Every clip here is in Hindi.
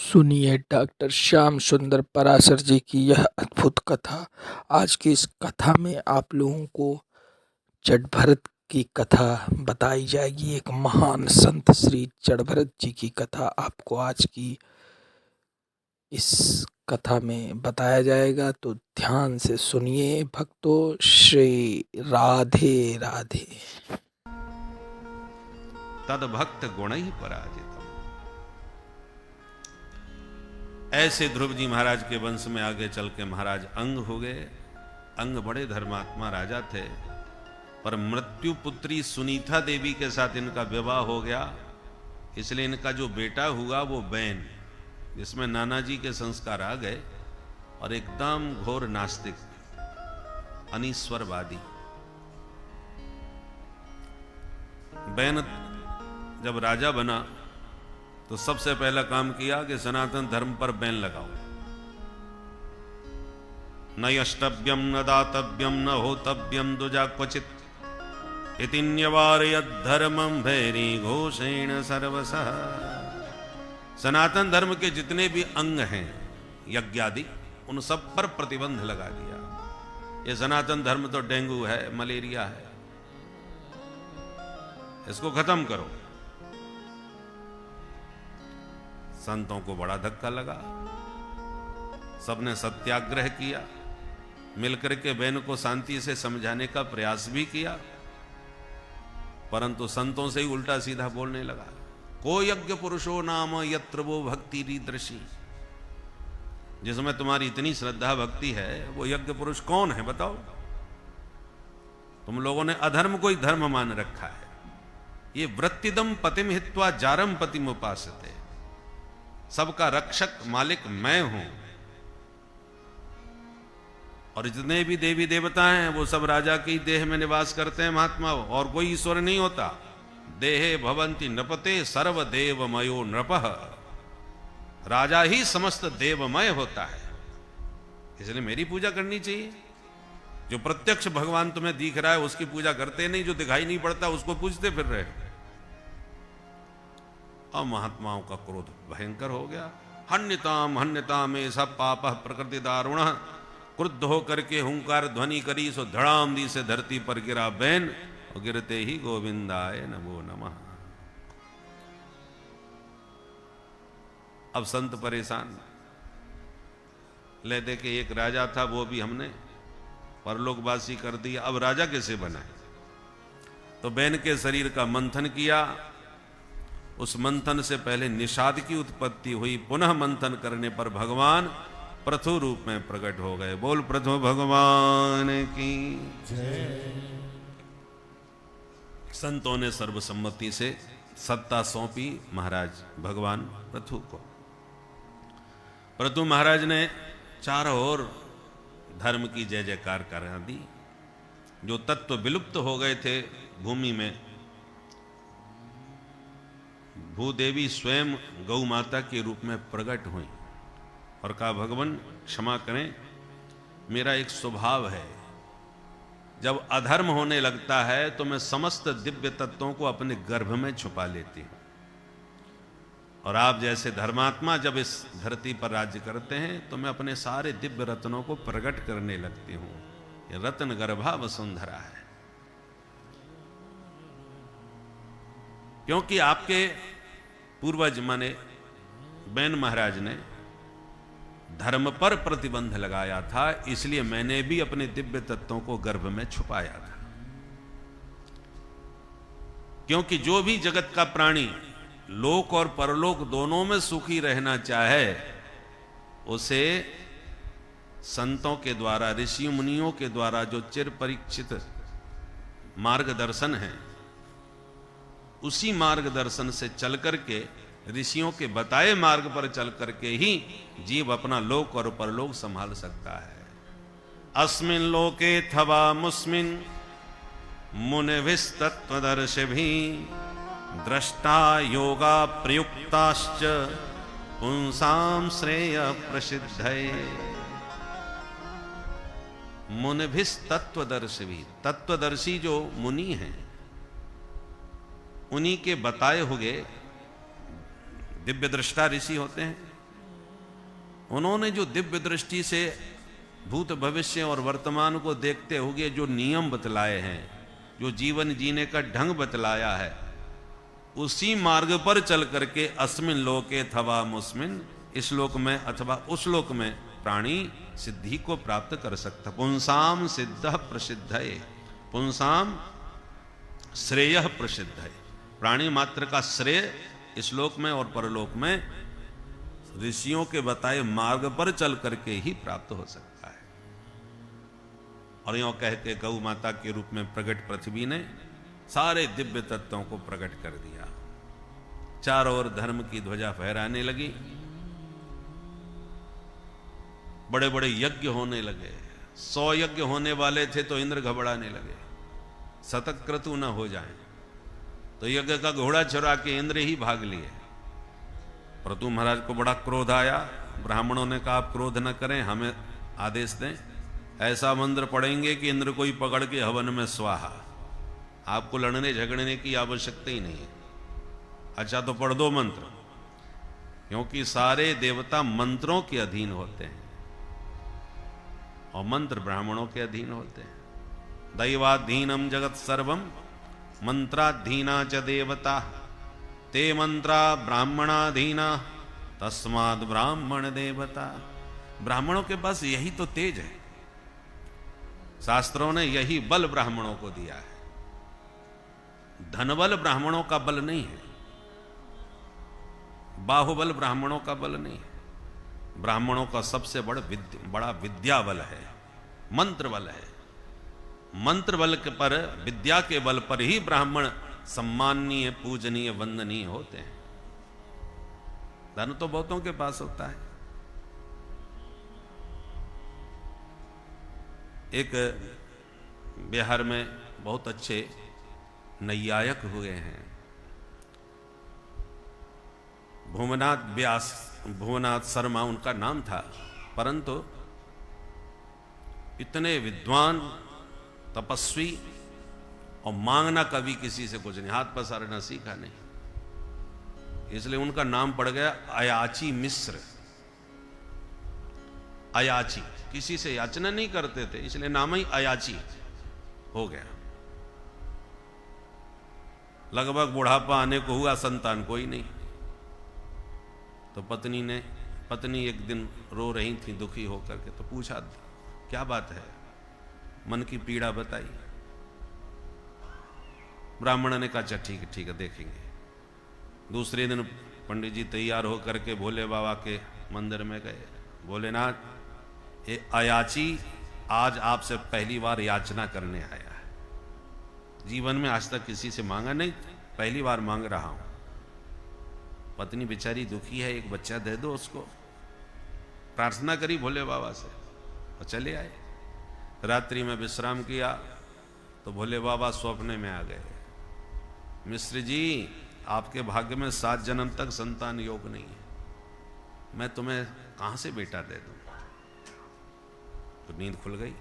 सुनिए डॉक्टर श्याम सुंदर पराशर जी की यह अद्भुत कथा। आज की इस कथा में आप लोगों को जड़भरत की कथा बताई जाएगी। एक महान संत श्री जड़भरत जी की कथा आपको आज की इस कथा में बताया जाएगा, तो ध्यान से सुनिए भक्तों। श्री राधे राधे। तद भक्त गुण ही पराजित। ऐसे ध्रुव जी महाराज के वंश में आगे चल के महाराज अंग हो गए। अंग बड़े धर्मात्मा राजा थे, पर मृत्यु पुत्री सुनीता देवी के साथ इनका विवाह हो गया। इसलिए इनका जो बेटा हुआ वो बैन, जिसमें नाना जी के संस्कार आ गए और एकदम घोर नास्तिक, अनीश्वरवादी। बैन जब राजा बना तो सबसे पहला काम किया कि सनातन धर्म पर बैन लगाओ। न यष्टव्यम न दातव्यम न होतव्यम दुजा क्वचित इति न्यवारयत् धर्मं भैरी घोषेण सर्वसः। सनातन धर्म के जितने भी अंग हैं यज्ञादि, उन सब पर प्रतिबंध लगा दिया। ये सनातन धर्म तो डेंगू है, मलेरिया है, इसको खत्म करो। संतों को बड़ा धक्का लगा, सबने सत्याग्रह किया, मिलकर के बहन को शांति से समझाने का प्रयास भी किया, परंतु संतों से ही उल्टा सीधा बोलने लगा। को यज्ञ पुरुषो नाम यत्र वो भक्ति रीदृशी। जिसमें तुम्हारी इतनी श्रद्धा भक्ति है वो यज्ञ पुरुष कौन है बताओ। तुम लोगों ने अधर्म को ही धर्म मान रखा है। ये वृत्तिदम पतिम हित्वा जारम पतिम उपासते। सबका रक्षक मालिक मैं हूं, और जितने भी देवी देवता हैं वो सब राजा की देह में निवास करते हैं महात्मा, और कोई ईश्वर नहीं होता। देहे भवंति नृपते सर्व देवमयो नृपः। राजा ही समस्त देवमय होता है, इसलिए मेरी पूजा करनी चाहिए। जो प्रत्यक्ष भगवान तुम्हें दिख रहा है उसकी पूजा करते नहीं, जो दिखाई नहीं पड़ता उसको पूजते फिर रहे। अब महात्माओं का क्रोध भयंकर हो गया। हन्यताम ऐसा पाप प्रकृति दारुण। क्रुद्ध होकर के हुंकार ध्वनि करी, सो धड़ाम दी से धरती पर गिरा बैन, और गिरते ही गोविंदाय नमो नमः। अब संत परेशान। ले दे के एक राजा था, वो भी हमने परलोकवासी कर दिया, अब राजा कैसे बनाए। तो बैन के शरीर का मंथन किया। उस मंथन से पहले निषाद की उत्पत्ति हुई। पुनः मंथन करने पर भगवान पृथु रूप में प्रकट हो गए। बोल पृथु भगवान की जय। संतों ने सर्वसम्मति से सत्ता सौंपी महाराज भगवान पृथु को। पृथु महाराज ने चारों ओर धर्म की जय जयकार करा दी। जो तत्व विलुप्त हो गए थे भूमि में, भूदेवी स्वयं गौ माता के रूप में प्रकट हुई और कहा, भगवान क्षमा करें, मेरा एक स्वभाव है, जब अधर्म होने लगता है तो मैं समस्त दिव्य तत्वों को अपने गर्भ में छुपा लेती हूं, और आप जैसे धर्मात्मा जब इस धरती पर राज्य करते हैं तो मैं अपने सारे दिव्य रत्नों को प्रकट करने लगती हूं। ये रत्न गर्भा वसुंधरा है। क्योंकि आपके पूर्वज माने बैन महाराज ने धर्म पर प्रतिबंध लगाया था, इसलिए मैंने भी अपने दिव्य तत्वों को गर्भ में छुपाया था। क्योंकि जो भी जगत का प्राणी लोक और परलोक दोनों में सुखी रहना चाहे, उसे संतों के द्वारा, ऋषि मुनियों के द्वारा जो चिर परीक्षित मार्गदर्शन है, उसी मार्गदर्शन से चल करके, ऋषियों के बताए मार्ग पर चल करके ही जीव अपना लोक और परलोक संभाल सकता है। अस्मिन लोके थवा मुस्मिन मुनिभिस्तत्वदर्शिभिः द्रष्टा योगा प्रयुक्ताश्च पुंसां श्रेय प्रसिद्धये। मुनिभिस्तत्वदर्शिभिः, तत्वदर्शी जो मुनि हैं उन्हीं के बताए हुए दिव्य दृष्टा ऋषि होते हैं, उन्होंने जो दिव्य दृष्टि से भूत भविष्य और वर्तमान को देखते हुए जो नियम बतलाए हैं, जो जीवन जीने का ढंग बतलाया है, उसी मार्ग पर चल करके अस्मिन लोके थवा मुस्मिन, इस लोक में अथवा उस लोक में प्राणी सिद्धि को प्राप्त कर सकता। पुंसाम सिद्ध प्रसिद्ध है, पुंसाम श्रेय प्रसिद्ध है। प्राणी मात्र का श्रेय इस लोक में और परलोक में ऋषियों के बताए मार्ग पर चल करके ही प्राप्त हो सकता है। और यों कह के गौ माता के रूप में प्रकट पृथ्वी ने सारे दिव्य तत्वों को प्रकट कर दिया। चारों ओर धर्म की ध्वजा फहराने लगी, बड़े बड़े यज्ञ होने लगे। 100 यज्ञ होने वाले थे तो इंद्र घबराने लगे, शतक्रतु न हो जाए। तो यज्ञ का घोड़ा चुरा के इंद्र ही भाग लिए। परंतु महाराज को बड़ा क्रोध आया। ब्राह्मणों ने कहा आप क्रोध न करें, हमें आदेश दें, ऐसा मंत्र पढ़ेंगे कि इंद्र कोई पकड़ के हवन में स्वाहा। आपको लड़ने झगड़ने की आवश्यकता ही नहीं है। अच्छा तो पढ़ दो मंत्र, क्योंकि सारे देवता मंत्रों के अधीन होते हैं और मंत्र ब्राह्मणों के अधीन होते हैं। दैवाधीनम जगत सर्वम मंत्राधीना च देवता, ते मंत्रा ब्राह्मणाधीना तस्माद ब्राह्मण देवता। ब्राह्मणों के पास यही तो तेज है। शास्त्रों ने यही बल ब्राह्मणों को दिया है। धनबल ब्राह्मणों का बल नहीं है, बाहुबल ब्राह्मणों का बल नहीं है। ब्राह्मणों का सबसे बड़ा विद्या बल है, मंत्र बल है। मंत्र बल के पर, विद्या के बल पर ही ब्राह्मण सम्माननीय, पूजनीय, वंदनीय होते हैं। धन तो बहुतों के पास होता है। एक बिहार में बहुत अच्छे नैयायक हुए हैं, भुवनाथ व्यास, भुवनाथ शर्मा उनका नाम था। परंतु इतने विद्वान, तपस्वी और मांगना कभी किसी से कुछ नहीं, हाथ पसारना सीखा नहीं, इसलिए उनका नाम पड़ गया अयाची मिश्र। अयाची, किसी से याचना नहीं करते थे, इसलिए नाम ही अयाची हो गया। लगभग बुढ़ापा आने को हुआ, संतान कोई नहीं। तो पत्नी एक दिन रो रही थी दुखी होकर के, तो पूछा क्या बात है, मन की पीड़ा बताई। ब्राह्मण ने कहा अच्छा ठीक है देखेंगे। दूसरे दिन पंडित जी तैयार होकर के भोले बाबा के मंदिर में गए। भोलेनाथ, ये अयाची आज आपसे पहली बार याचना करने आया है। जीवन में आज तक किसी से मांगा नहीं, पहली बार मांग रहा हूं। पत्नी बेचारी दुखी है, एक बच्चा दे दो उसको। प्रार्थना करी भोले बाबा से और चले आए। रात्रि में विश्राम किया तो भोले बाबा स्वप्न में आ गए। मिश्र जी, आपके भाग्य में 7 जन्म तक संतान योग नहीं है, मैं तुम्हें कहां से बेटा दे दूं। तो नींद खुल गई।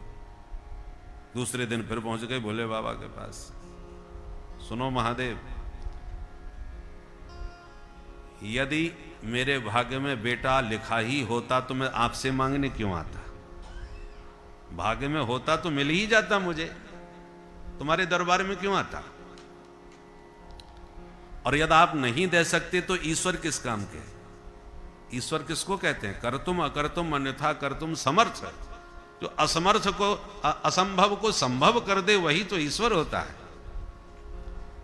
दूसरे दिन फिर पहुंच गए भोले बाबा के पास। सुनो महादेव, यदि मेरे भाग्य में बेटा लिखा ही होता तो मैं आपसे मांगने क्यों आता। भाग्य में होता तो मिल ही जाता मुझे, तुम्हारे दरबार में क्यों आता। और यदि आप नहीं दे सकते तो ईश्वर किस काम के। ईश्वर किसको कहते हैं, कर्तुम अकर्तुम अन्यथा कर्तुम समर्थ। जो असमर्थ को, असंभव को संभव कर दे वही तो ईश्वर होता है।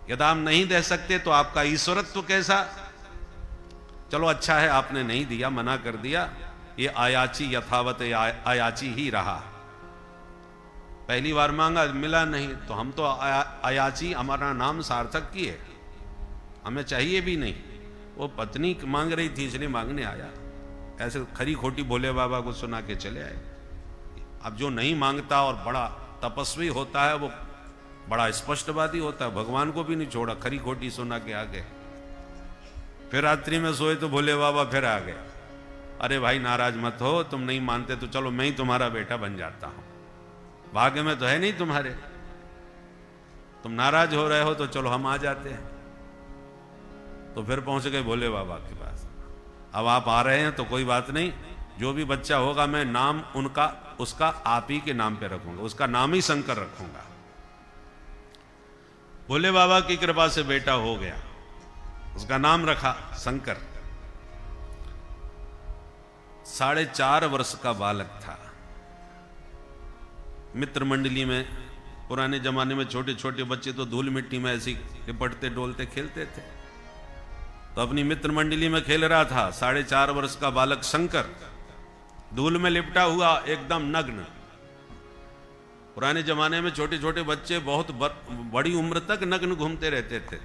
यदि आप नहीं दे सकते तो आपका ईश्वरत्व कैसा। चलो अच्छा है आपने नहीं दिया, मना कर दिया, ये अयाची यथावत अयाची ही रहा। पहली बार मांगा मिला नहीं तो हम तो अयाची, हमारा नाम सार्थक की है, हमें चाहिए भी नहीं। वो पत्नी मांग रही थी इसलिए मांगने आया। ऐसे खरी खोटी भोले बाबा को सुना के चले आए। अब जो नहीं मांगता और बड़ा तपस्वी होता है वो बड़ा स्पष्टवादी होता है, भगवान को भी नहीं छोड़ा, खरी खोटी सुना के आ गए। फिर रात्रि में सोए तो भोले बाबा फिर आ गए। अरे भाई नाराज मत हो, तुम नहीं मानते तो चलो मैं ही तुम्हारा बेटा बन जाता हूं, भाग्य में तो है नहीं तुम्हारे, तुम नाराज हो रहे हो तो चलो हम आ जाते हैं। तो फिर पहुंच गए भोले बाबा के पास। अब आप आ रहे हैं तो कोई बात नहीं, जो भी बच्चा होगा मैं नाम उसका आप ही के नाम पे रखूंगा, उसका नाम ही शंकर रखूंगा। भोले बाबा की कृपा से बेटा हो गया, उसका नाम रखा शंकर। 4.5 वर्ष का बालक था। मित्र मंडली में पुराने जमाने में छोटे छोटे बच्चे तो धूल मिट्टी में ऐसी लिपटते डोलते खेलते थे, तो अपनी मित्र मंडली में खेल रहा था 4.5 वर्ष का बालक शंकर, धूल में लिपटा हुआ एकदम नग्न। पुराने जमाने में छोटे छोटे बच्चे बहुत बड़ी उम्र तक नग्न घूमते रहते थे,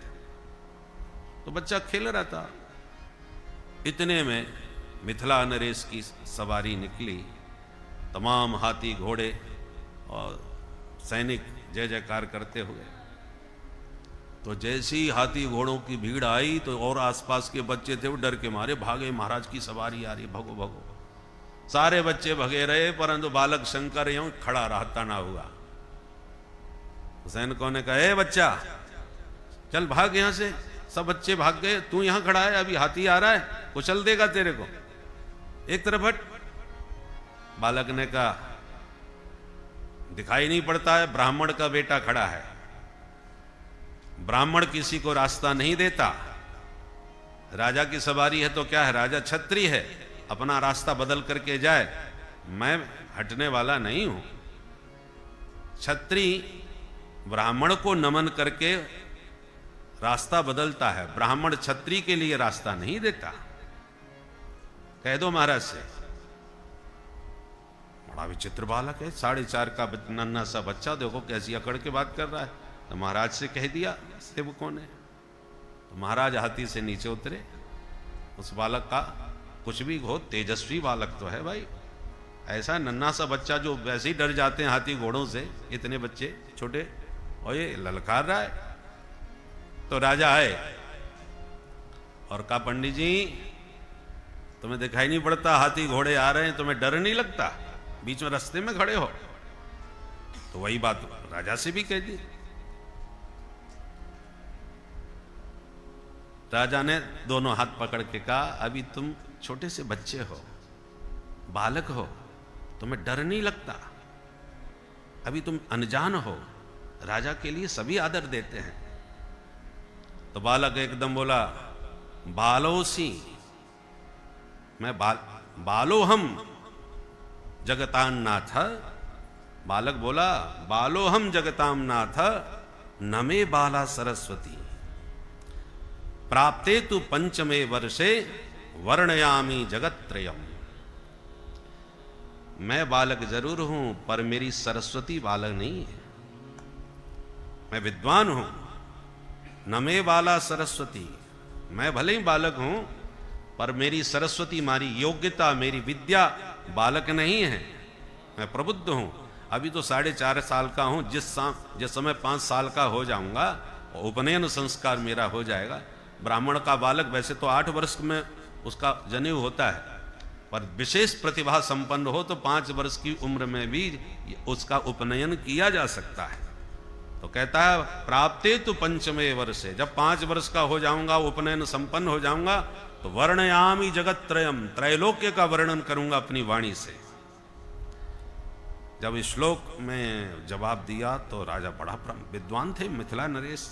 तो बच्चा खेल रहा था। इतने में मिथिला नरेश की सवारी निकली, तमाम हाथी घोड़े और सैनिक जय जयकार करते हुए। तो जैसे ही हाथी घोड़ों की भीड़ आई तो और आसपास के बच्चे थे वो डर के मारे भागे, महाराज की सवारी आ रही, भगो भगो। सारे बच्चे भगे रहे, परंतु बालक शंकर यूं खड़ा रहता ना हुआ। सैनिकों ने कहा, ए बच्चा चल भाग यहां से। सब बच्चे भाग गए, तू यहां खड़ा है, अभी हाथी आ रहा है, कुचल देगा तेरे को, एक तरफ हट। बालक ने कहा, दिखाई नहीं पड़ता है, ब्राह्मण का बेटा खड़ा है, ब्राह्मण किसी को रास्ता नहीं देता। राजा की सवारी है तो क्या है, राजा छत्री है, अपना रास्ता बदल करके जाए, मैं हटने वाला नहीं हूं। छत्री ब्राह्मण को नमन करके रास्ता बदलता है, ब्राह्मण छत्री के लिए रास्ता नहीं देता। कह दो महाराज से। बड़ा विचित्र बालक है, 4.5 का नन्हा सा बच्चा, देखो कैसी अकड़ के बात कर रहा है। तो महाराज से कह दिया सेवकों ने। तो महाराज हाथी से नीचे उतरे। उस बालक का कुछ भी हो, तेजस्वी बालक तो है भाई, ऐसा नन्हा सा बच्चा जो वैसे ही डर जाते हैं हाथी घोड़ों से, इतने बच्चे छोटे, और ये ललकार रहा है। तो राजा आए और कहा, पंडित जी तुम्हें दिखाई नहीं पड़ता, हाथी घोड़े आ रहे हैं, तुम्हें डर नहीं लगता, बीच में रास्ते में खड़े हो। तो वही बात राजा से भी कह दी। राजा ने दोनों हाथ पकड़ के कहा, अभी तुम छोटे से बच्चे हो, बालक हो, तुम्हें डर नहीं लगता, अभी तुम अनजान हो, राजा के लिए सभी आदर देते हैं। तो बालक एकदम बोला, बालोसी, मैं बालो हम जगतान नाथ। बालक बोला, बालो हम जगताम नाथ, नमे बाला सरस्वती, प्राप्ते तु पंचमे वर्षे वर्णयामी जगत्त्रयम। मैं बालक जरूर हूं, पर मेरी सरस्वती बालक नहीं है, मैं विद्वान हूं। नमे बाला सरस्वती, मैं भले ही बालक हूं, पर मेरी सरस्वती, मेरी योग्यता, मेरी विद्या बालक नहीं है, मैं प्रबुद्ध हूं। अभी तो 4.5 साल का हूं, जिस समय 5 साल का हो जाऊंगा, उपनयन संस्कार मेरा हो जाएगा। ब्राह्मण का बालक वैसे तो 8 वर्ष में उसका जनेऊ होता है, पर विशेष प्रतिभा संपन्न हो तो 5 वर्ष की उम्र में भी उसका उपनयन किया जा सकता है। तो कहता है, प्राप्ते तो पंचमे वर्षे, जब 5 वर्ष का हो जाऊंगा, उपनयन संपन्न हो जाऊंगा, तो वर्णयामी जगत त्रयम, त्रैलोक्य का वर्णन करूंगा अपनी वाणी से। जब इस श्लोक में जवाब दिया तो राजा बड़ा विद्वान थे, मिथिला नरेश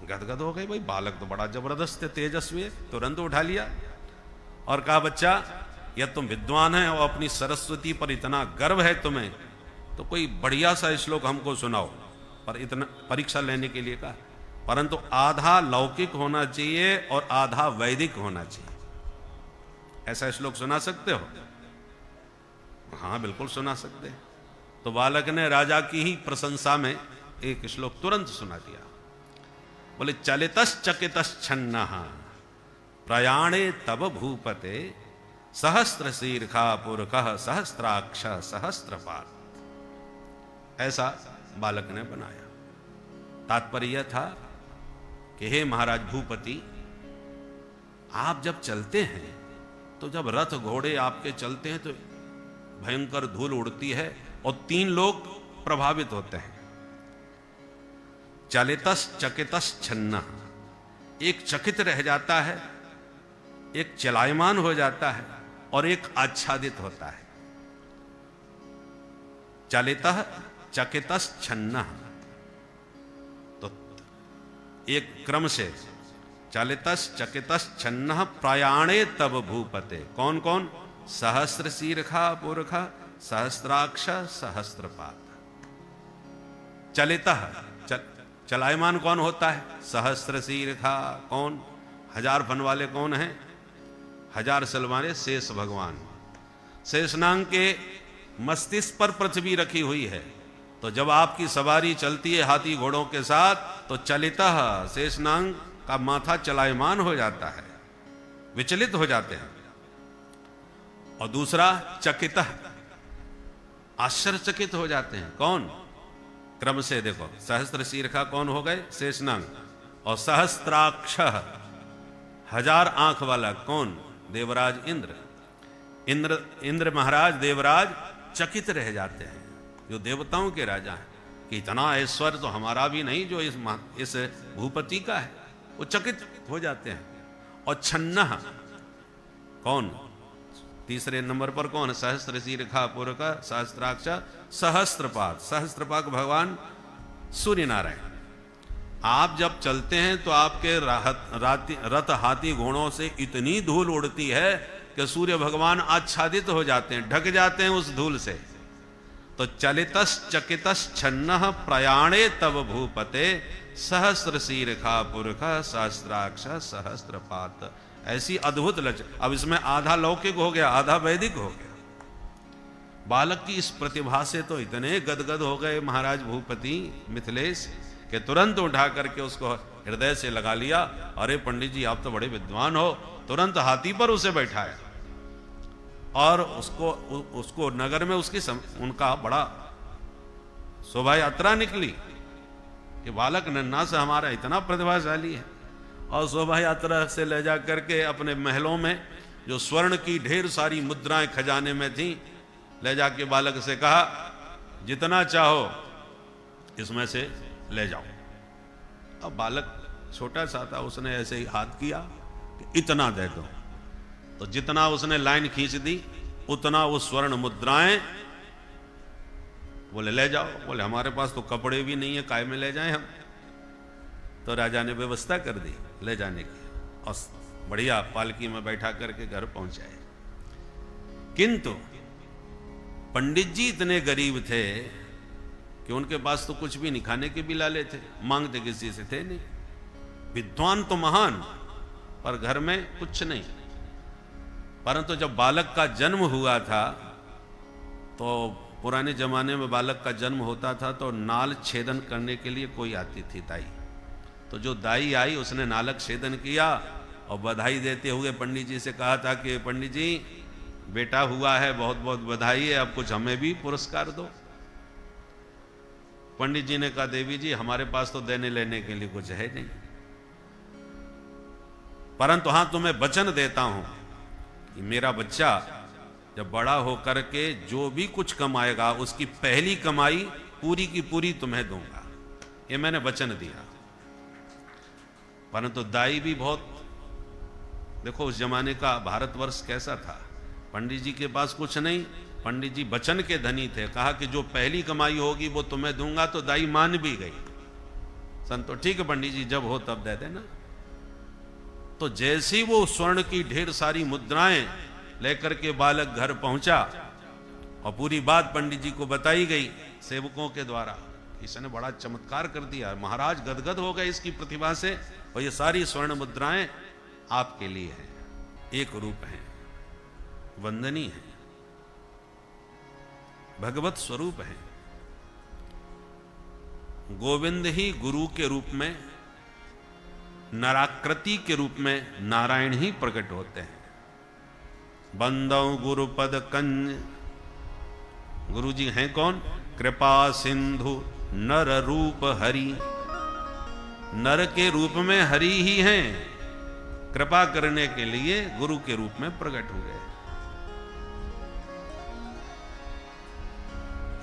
गदगद हो गए, भाई बालक तो बड़ा जबरदस्त तेजस्वी है। तुरंत उठा लिया और कहा, बच्चा यह तुम विद्वान है और अपनी सरस्वती पर इतना गर्व है तुम्हें, तो कोई बढ़िया सा श्लोक हमको सुनाओ। पर इतना परीक्षा लेने के लिए कहा, परंतु आधा लौकिक होना चाहिए और आधा वैदिक होना चाहिए। ऐसा श्लोक सुना सकते हो? हाँ बिल्कुल सुना सकते हैं। तो बालक ने राजा की ही प्रशंसा में एक श्लोक तुरंत सुना दिया। बोले, चलितश्चकितश्छन्नः प्रयाणे तब भूपते, सहस्त्र शीर्षा पुरखः सहस्त्राक्ष सहस्त्रपाद। ऐसा बालक ने बनाया। तात्पर्य यह था कि हे महाराज भूपति, आप जब चलते हैं तो जब रथ घोड़े आपके चलते हैं तो भयंकर धूल उड़ती है और 3 लोग प्रभावित होते हैं। चलितस चकितस छन्ना, एक चकित रह जाता है, एक चलायमान हो जाता है और एक आच्छादित होता है। चलितः चकितश्छन्नः, तो एक क्रम से चलितश्चकितश्छन्नः प्रयाणे तब भूपते। कौन कौन? सहस्र शीर्षा पुरखा, सहस्राक्ष, सहस्त्रपाद। चलितः चलायमान कौन होता है? सहस्र शीर्षा कौन? 1000 फन वाले कौन हैं? 1000 सल वाले शेष भगवान। शेषनाग के मस्तिष्क पर पृथ्वी रखी हुई है, तो जब आपकी सवारी चलती है हाथी घोड़ों के साथ, तो चलितः शेषनाग का माथा चलायमान हो जाता है, विचलित हो जाते हैं। और दूसरा चकितः, आश्चर्यचकित हो जाते हैं। कौन? क्रम से देखो, सहस्त्र शीर्षा कौन हो गए? शेषनाग। और सहस्त्राक्ष, 1000 आंख वाला कौन? देवराज इंद्र। इंद्र महाराज देवराज चकित रह जाते हैं, जो देवताओं के राजा हैं, कि इतना ऐश्वर्य तो हमारा भी नहीं जो इस भूपति का है। वो चकित हो जाते हैं। और छन्नह कौन? तीसरे नंबर पर कौन? सहस्त्र शीर्षा पुरखा, सहस्त्राक्ष, सहस्त्रपाद। सहस्त्रपाद भगवान सूर्य नारायण। आप जब चलते हैं तो आपके रथ हाथी घोड़ों से इतनी धूल उड़ती है कि सूर्य भगवान आच्छादित हो जाते हैं, ढक जाते हैं उस धूल से। तो चलितश्चकितश्छन्नः प्रयाणे तब भूपते, सहस्र शीर्षा पुरखा, सहस्त्राक्ष, सहस्त्रपाद। ऐसी अद्भुत लच। अब इसमें आधा लौकिक हो गया, आधा वैदिक हो गया। बालक की इस प्रतिभा से तो इतने गदगद हो गए महाराज भूपति मिथिलेश कि तुरंत उठा करके उसको हृदय से लगा लिया। अरे पंडित जी, आप तो बड़े विद्वान हो। तुरंत हाथी पर उसे बैठाया और उसको नगर में उनका बड़ा शोभा यात्रा निकली कि बालक नन्हा से हमारा इतना प्रतिभाशाली है। और शोभा यात्रा से ले जा करके अपने महलों में जो स्वर्ण की ढेर सारी मुद्राएं खजाने में थी, ले जाके बालक से कहा, जितना चाहो इसमें से ले जाओ। अब बालक छोटा सा था, उसने ऐसे ही हाथ किया कि इतना दे दो। तो जितना उसने लाइन खींच दी, उतना वो स्वर्ण मुद्राएं। बोले ले जाओ। बोले हमारे पास तो कपड़े भी नहीं है, काय में ले जाएं हम। तो राजा ने व्यवस्था कर दी ले जाने की, और बढ़िया पालकी में बैठा करके घर पहुंचाए। किंतु पंडित जी इतने गरीब थे कि उनके पास तो कुछ भी नहीं, खाने के भी लाले थे, मांगते किसी से थे नहीं। विद्वान तो महान, पर घर में कुछ नहीं। परंतु जब बालक का जन्म हुआ था, तो पुराने जमाने में बालक का जन्म होता था तो नाल छेदन करने के लिए कोई आती थी दाई। तो जो दाई आई उसने नालक छेदन किया और बधाई देते हुए पंडित जी से कहा था कि पंडित जी बेटा हुआ है, बहुत बहुत बधाई है, अब कुछ हमें भी पुरस्कार दो। पंडित जी ने कहा देवी जी हमारे पास तो देने लेने के लिए कुछ है नहीं, परंतु हां तुम्हें वचन देता हूं कि मेरा बच्चा जब बड़ा होकर के जो भी कुछ कमाएगा उसकी पहली कमाई पूरी की पूरी तुम्हें दूंगा, ये मैंने वचन दिया। परंतु दाई भी बहुत, देखो उस जमाने का भारतवर्ष कैसा था, पंडित जी के पास कुछ नहीं, पंडित जी वचन के धनी थे। कहा कि जो पहली कमाई होगी वो तुम्हें दूंगा, तो दाई मान भी गई। संतो ठीक है पंडित जी, जब हो तब दे देना। तो जैसी वो स्वर्ण की ढेर सारी मुद्राएं लेकर के बालक घर पहुंचा और पूरी बात पंडित जी को बताई गई सेवकों के द्वारा। इसने बड़ा चमत्कार कर दिया, महाराज गदगद हो गए इसकी प्रतिभा से। और ये सारी स्वर्ण मुद्राएं आपके लिए हैं, एक रूप हैं, वंदनीय है, भगवत स्वरूप है। गोविंद ही गुरु के रूप में, नराकृति के रूप में नारायण ही प्रकट होते हैं। बंदौ गुरुपद कंज, गुरु जी हैं कौन? कृपा सिंधु नर रूप हरि, नर के रूप में हरि ही हैं, कृपा करने के लिए गुरु के रूप में प्रकट हो गए।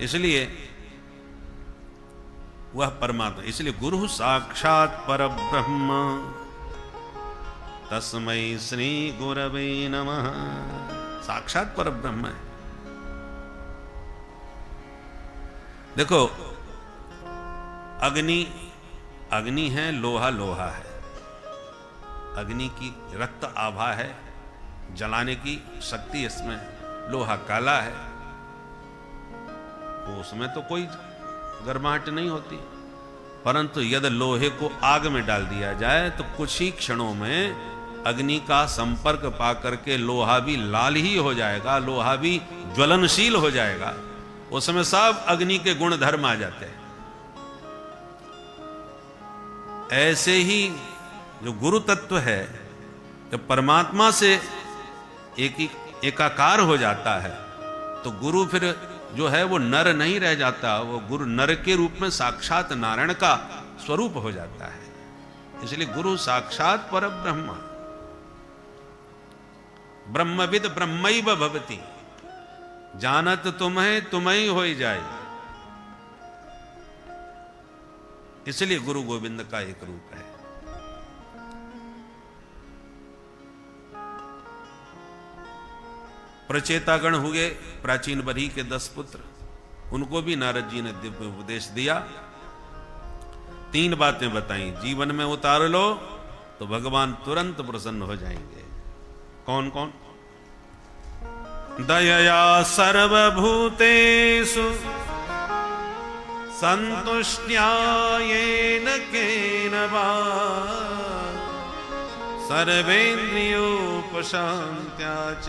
इसलिए वह परमात्मा, इसलिए गुरु साक्षात परब्रह्म, तस्मै श्री गुरवे नमः। साक्षात पर ब्रह्म है। देखो, अग्नि अग्नि है, लोहा लोहा है। अग्नि की रक्त आभा है, जलाने की शक्ति इसमें। लोहा काला है, तो उसमें तो कोई गर्माहट नहीं होती। परंतु यदि लोहे को आग में डाल दिया जाए तो कुछ ही क्षणों में अग्नि का संपर्क पाकर के लोहा भी लाल ही हो जाएगा, लोहा भी ज्वलनशील हो जाएगा। उसमें सब अग्नि के गुण धर्म आ जाते हैं। ऐसे ही जो गुरु तत्व है, जब परमात्मा से एकाकार हो जाता है तो गुरु फिर जो है वो नर नहीं रह जाता, वो गुरु नर के रूप में साक्षात नारायण का स्वरूप हो जाता है। इसलिए गुरु साक्षात पर ब्रह्म, ब्रह्मविद ब्रह्मैव भवति, जानत तुम्हें तुम्हें हो जाए। इसलिए गुरु गोविंद का एक रूप है। प्रचेतागण हुए प्राचीन बरी के 10 पुत्र, उनको भी नारद जी ने दिव्य उपदेश दिया। 3 बातें बताई, जीवन में उतार लो तो भगवान तुरंत प्रसन्न हो जाएंगे। कौन कौन? दयया सर्वभूतेषु संतुष्ट्या येन केन वा सर्वेन्द्रियोपशान्त्या च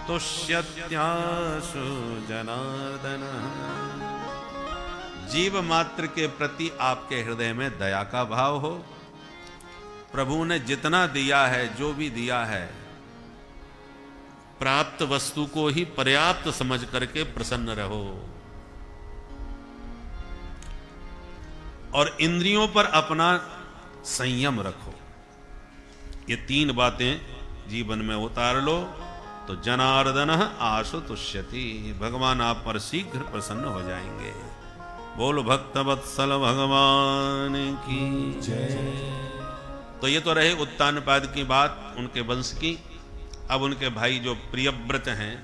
तुष्यत्याशु जनार्दन। जीव मात्र के प्रति आपके हृदय में दया का भाव हो। प्रभु ने जितना दिया है, जो भी दिया है, प्राप्त वस्तु को ही पर्याप्त समझ करके प्रसन्न रहो। और इंद्रियों पर अपना संयम रखो। ये 3 बातें जीवन में उतार लो तो जनार्दन आशु तुष्यति, भगवान आप पर शीघ्र प्रसन्न हो जाएंगे। बोल भक्त वत्सल भगवान की जय। तो ये तो रहे उत्तानपाद की बात, उनके वंश की। अब उनके भाई जो प्रियव्रत हैं,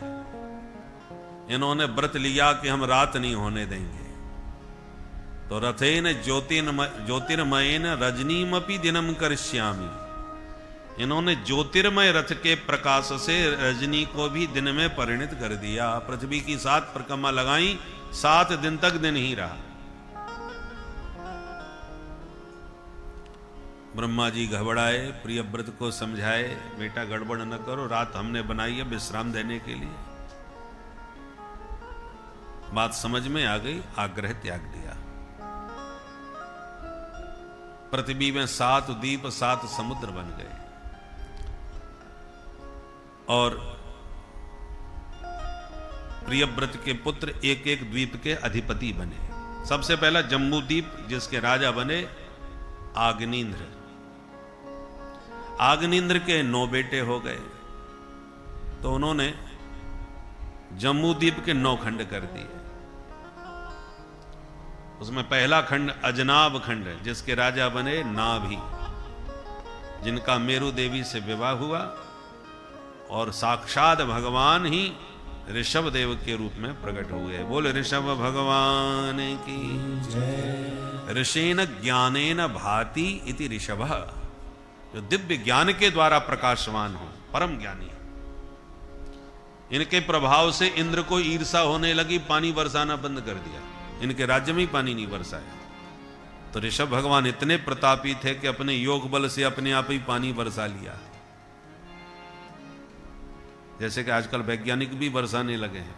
इन्होंने व्रत लिया कि हम रात नहीं होने देंगे। तो रथेन ज्योतिर्मयेन रजनीमपि दिनम करिष्यामि, इन्होंने ज्योतिर्मय रथ के प्रकाश से रजनी को भी दिन में परिणत कर दिया। पृथ्वी की 7 परिक्रमा लगाई, 7 दिन तक दिन ही रहा। ब्रह्मा जी घबराए, प्रियव्रत को समझाए, बेटा गड़बड़ न करो, रात हमने बनाई है विश्राम देने के लिए। बात समझ में आ गई, आग्रह त्याग दिया। पृथ्वी में 7 द्वीप 7 समुद्र बन गए और प्रियव्रत के पुत्र एक एक द्वीप के अधिपति बने। सबसे पहला जम्बू द्वीप, जिसके राजा बने आग्नेन्द्र। आग्नेन्द्र के 9 बेटे हो गए, तो उन्होंने जम्बू द्वीप के 9 खंड कर दिए। उसमें पहला खंड अजनाब खंड, जिसके राजा बने नाभि, जिनका मेरु देवी से विवाह हुआ और साक्षात भगवान ही ऋषभ देव के रूप में प्रकट हुए। बोल ऋषभ भगवान की जय। ऋषेन ज्ञानेन भाति इति ऋषभ, जो दिव्य ज्ञान के द्वारा प्रकाशवान हो, परम ज्ञानी। इनके प्रभाव से इंद्र को ईर्षा होने लगी, पानी बरसाना बंद कर दिया। इनके राज्य में ही पानी नहीं बरसाया। तो ऋषभ भगवान इतने प्रतापी थे कि अपने योग बल से अपने आप ही पानी बरसा लिया। जैसे कि आजकल वैज्ञानिक भी बरसाने लगे हैं।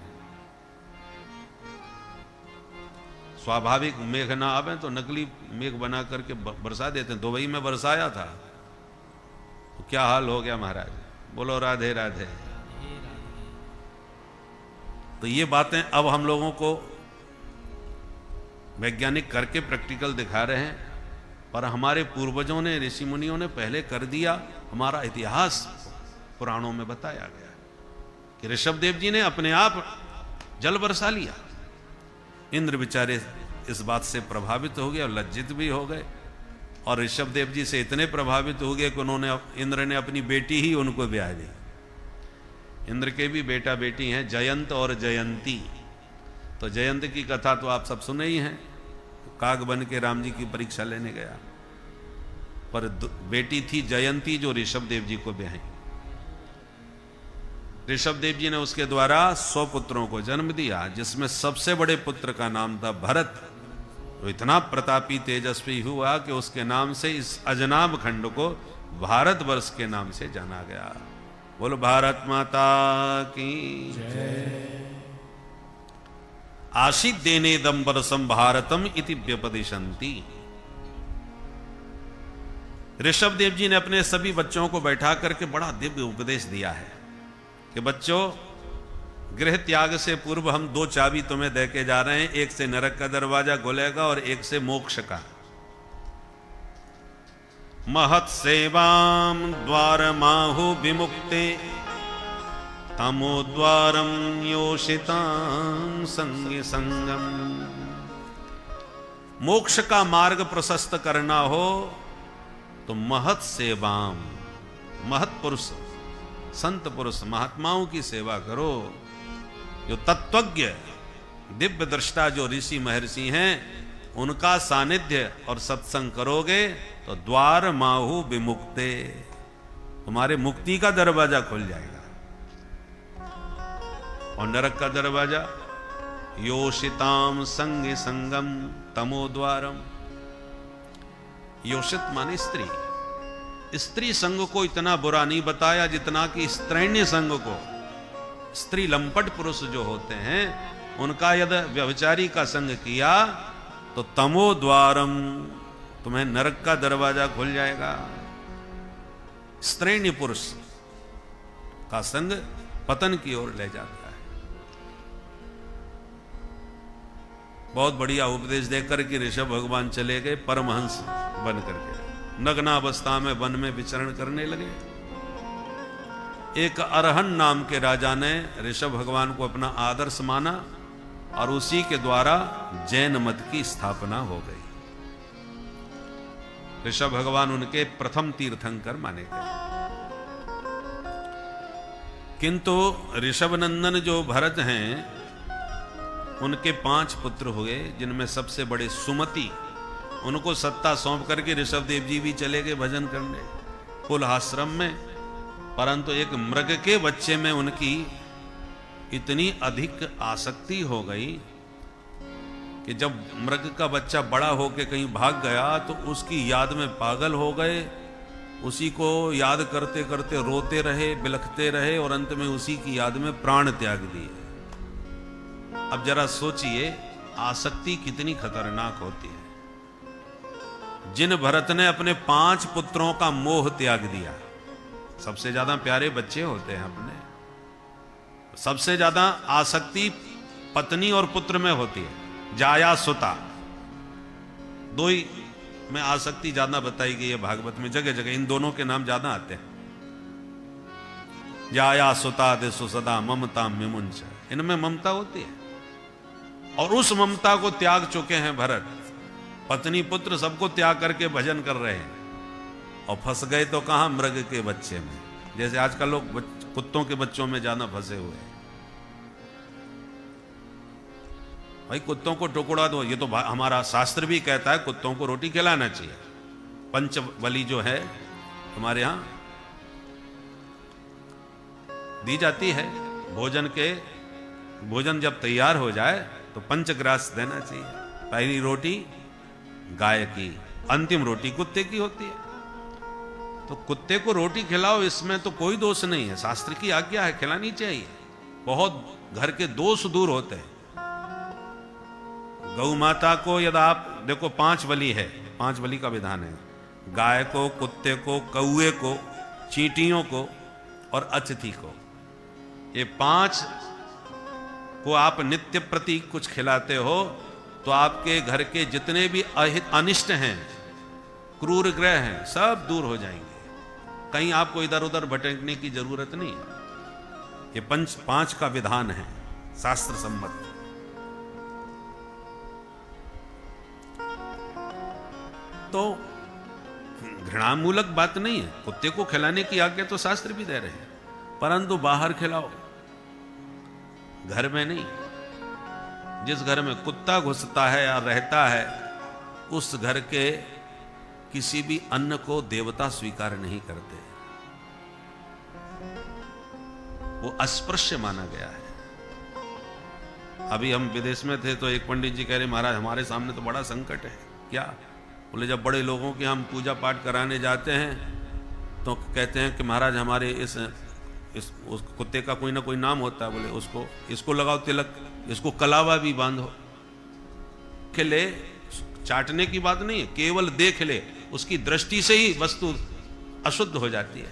स्वाभाविक मेघ ना आवे तो नकली मेघ बना करके बरसा देते हैं। दुबई में बरसाया था तो क्या हाल हो गया महाराज। बोलो राधे राधे। तो ये बातें अब हम लोगों को वैज्ञानिक करके प्रैक्टिकल दिखा रहे हैं, पर हमारे पूर्वजों ने, ऋषि मुनियों ने पहले कर दिया। हमारा इतिहास पुराणों में बताया गया कि ऋषभ देव जी ने अपने आप जल बरसा लिया। इंद्र बेचारे इस बात से प्रभावित हो गए और लज्जित भी हो गए, और ऋषभ देव जी से इतने प्रभावित हो गए कि इंद्र ने अपनी बेटी ही उनको ब्याह दी। इंद्र के भी बेटा बेटी हैं, जयंत और जयंती। तो जयंत की कथा तो आप सब सुने ही हैं, काग बन के राम जी की परीक्षा लेने गया, पर बेटी थी जयंती जो ऋषभ देव जी को ब्याही। ऋषभ देव जी ने उसके द्वारा 100 पुत्रों को जन्म दिया, जिसमें सबसे बड़े पुत्र का नाम था भरत। तो इतना प्रतापी तेजस्वी हुआ कि उसके नाम से इस अजनाब खंड को भारतवर्ष के नाम से जाना गया। बोलो भारत माता की आशीत देने दम्बरसम भारतम इति व्यपदिशंति। ऋषभ देव जी ने अपने सभी बच्चों को बैठा करके बड़ा दिव्य उपदेश दिया है कि बच्चों, गृह त्याग से पूर्व हम 2 चाबी तुम्हें दे के जा रहे हैं, एक से नरक का दरवाजा खुलेगा और एक से मोक्ष का। महत सेवाम द्वार माहु विमुक्ते तमो द्वारम योषितां संग संगम। मोक्ष का मार्ग प्रशस्त करना हो तो महत सेवाम, महत पुरुष, संत पुरुष, महात्माओं की सेवा करो। जो तत्वज्ञ दिव्य दृष्टा जो ऋषि महर्षि हैं, उनका सानिध्य और सत्संग करोगे तो द्वार माहु विमुक्ते, तुम्हारे मुक्ति का दरवाजा खुल जाएगा। और नरक का दरवाजा योषिताम संग संगम तमो द्वारम। योषित माने स्त्री, स्त्री संग को इतना बुरा नहीं बताया जितना कि स्त्रैण्य संग को, स्त्री लंपट पुरुष जो होते हैं उनका यदि व्यभिचारी का संग किया तो तमो द्वारम, तुम्हें नरक का दरवाजा खुल जाएगा। स्त्रैण्य पुरुष का संग पतन की ओर ले जाता है। बहुत बढ़िया उपदेश देकर के ऋषभ भगवान चले गए परमहंस बन करके, नग्नावस्था में वन में विचरण करने लगे। एक अरहन नाम के राजा ने ऋषभ भगवान को अपना आदर्श माना और उसी के द्वारा जैन मत की स्थापना हो गई। ऋषभ भगवान उनके प्रथम तीर्थंकर माने गए। किंतु ऋषभ नंदन जो भरत हैं, उनके 5 पुत्र हुए, जिनमें सबसे बड़े सुमति, उनको सत्ता सौंप करके ऋषभ देव जी भी चले गए भजन करने कुलहाश्रम में। परंतु एक मृग के बच्चे में उनकी इतनी अधिक आसक्ति हो गई कि जब मृग का बच्चा बड़ा होकर कहीं भाग गया तो उसकी याद में पागल हो गए। उसी को याद करते करते रोते रहे, बिलखते रहे और अंत में उसी की याद में प्राण त्याग दिए। अब जरा सोचिए आसक्ति कितनी खतरनाक होती है। जिन भरत ने अपने 5 पुत्रों का मोह त्याग दिया, सबसे ज्यादा प्यारे बच्चे होते हैं अपने, सबसे ज्यादा आसक्ति पत्नी और पुत्र में होती है। जाया सुता, 2 ही में आसक्ति ज्यादा बताई गई है भागवत में, जगह जगह इन दोनों के नाम ज्यादा आते हैं। जाया सुता दिशु सदा ममता मिमुंच, इनमें ममता होती है और उस ममता को त्याग चुके हैं भरत। पत्नी पुत्र सबको त्याग करके भजन कर रहे हैं और फंस गए तो कहां, मृग के बच्चे में। जैसे आजकल लोग कुत्तों के बच्चों में ज्यादा फंसे हुए हैं। भाई कुत्तों को टुकड़ा दो, ये तो हमारा शास्त्र भी कहता है कुत्तों को रोटी खिलाना चाहिए। पंचबली जो है हमारे यहां दी जाती है, भोजन जब तैयार हो जाए तो पंचग्रास देना चाहिए। पहली रोटी गाय की, अंतिम रोटी कुत्ते की होती है। तो कुत्ते को रोटी खिलाओ, इसमें तो कोई दोष नहीं है, शास्त्र की आज्ञा है, खिलानी चाहिए। बहुत घर के दोष दूर होते हैं। गौ माता को यदि आप देखो 5 बलि है, 5 बलि का विधान है। गाय को, कुत्ते को, कौए को, चींटियों को और अतिथि को, ये 5 को आप नित्य प्रति कुछ खिलाते हो तो आपके घर के जितने भी अनिष्ट हैं, क्रूर ग्रह हैं, सब दूर हो जाएंगे। कहीं आपको इधर उधर भटकने की जरूरत नहीं है। ये 5 का विधान है शास्त्र सम्मत। तो घृणामूलक बात नहीं है, कुत्ते को खिलाने की आज्ञा तो शास्त्र भी दे रहे हैं। परंतु बाहर खिलाओ, घर में नहीं। जिस घर में कुत्ता घुसता है या रहता है, उस घर के किसी भी अन्न को देवता स्वीकार नहीं करते, वो अस्पृश्य माना गया है। अभी हम विदेश में थे तो एक पंडित जी कह रहे, महाराज हमारे सामने तो बड़ा संकट है। क्या? बोले, जब बड़े लोगों की हम पूजा पाठ कराने जाते हैं तो कहते हैं कि महाराज हमारे इस उस कुत्ते का कोई ना कोई नाम होता है, बोले इसको लगाओ तिलक, इसको कलावा भी बांधो। खिले, चाटने की बात नहीं है, केवल देख ले, उसकी दृष्टि से ही वस्तु अशुद्ध हो जाती है।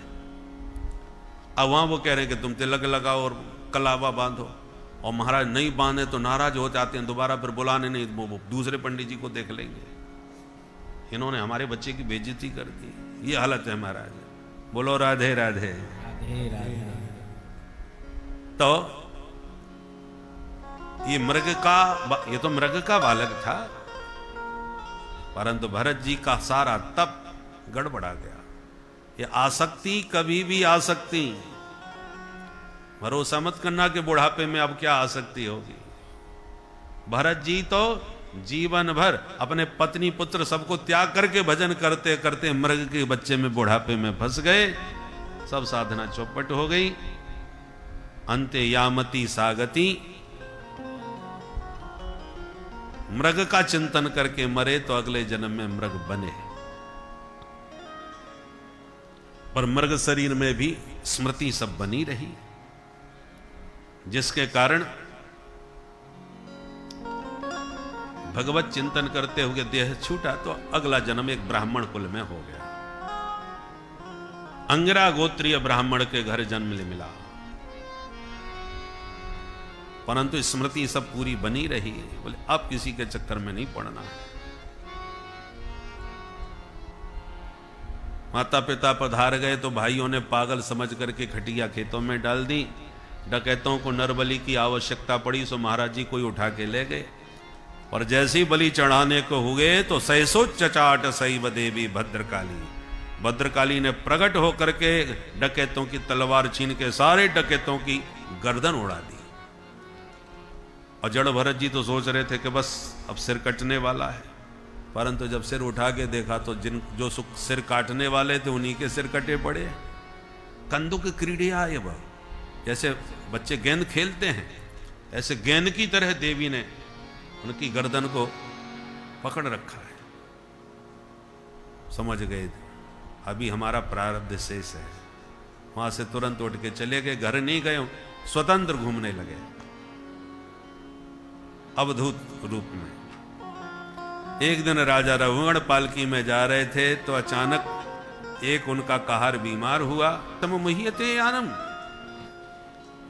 अब वहां वो कह रहे हैं कि तुम तिलक लगाओ और कलावा बांधो, और महाराज नहीं बांधे तो नाराज हो जाते हैं, दोबारा फिर बुलाने नहीं, वो दूसरे पंडित जी को देख लेंगे। इन्होंने हमारे बच्चे की बेइज्जती कर दी। ये हालत है महाराज। बोलो राधे राधे। राधे राधे। तो ये तो मृग का बालक था, परंतु भरत जी का सारा तप गड़बड़ा गया। ये आसक्ति कभी भी आसक्ति, भरोसा मत करना कि बुढ़ापे में अब क्या आसक्ति होगी। भरत जी तो जीवन भर अपने पत्नी पुत्र सबको त्याग करके भजन करते करते मृग के बच्चे में बुढ़ापे में फंस गए। सब साधना चौपट हो गई। अंते यामती सागति, मृग का चिंतन करके मरे तो अगले जन्म में मृग बने, पर मृग शरीर में भी स्मृति सब बनी रही, जिसके कारण भगवत चिंतन करते हुए देह छूटा तो अगला जन्म एक ब्राह्मण कुल में हो गया। अंगिरा गोत्रीय ब्राह्मण के घर जन्म ले मिला, परंतु स्मृति सब पूरी बनी रही। बोले अब किसी के चक्कर में नहीं पड़ना है। माता पिता पधार गए तो भाइयों ने पागल समझ करके खटिया खेतों में डाल दी। डकैतों को नरबली की आवश्यकता पड़ी, सो महाराज जी कोई उठा के ले गए, और जैसी बलि चढ़ाने को हुए तो सैसो चचाट सैव देवी भद्रकाली, भद्रकाली ने प्रकट होकर के डकैतों की तलवार छीन के सारे डकैतों की गर्दन उड़ा दी। और जड़ भरत जी तो सोच रहे थे कि बस अब सिर कटने वाला है, परंतु जब सिर उठा के देखा तो जो सिर काटने वाले थे उन्हीं के सिर कटे पड़े। कंदुक क्रीड़िया ये वह, जैसे बच्चे गेंद खेलते हैं, ऐसे गेंद की तरह देवी ने उनकी गर्दन को पकड़ रखा है। समझ गए अभी हमारा प्रारब्ध शेष है। वहां से तुरंत उठ के चले गए, घर नहीं गए, स्वतंत्र घूमने लगे अवधूत रूप में। एक दिन राजा रघुगण पालकी में जा रहे थे तो अचानक एक उनका कहार बीमार हुआ। तुम मुहियते आनम,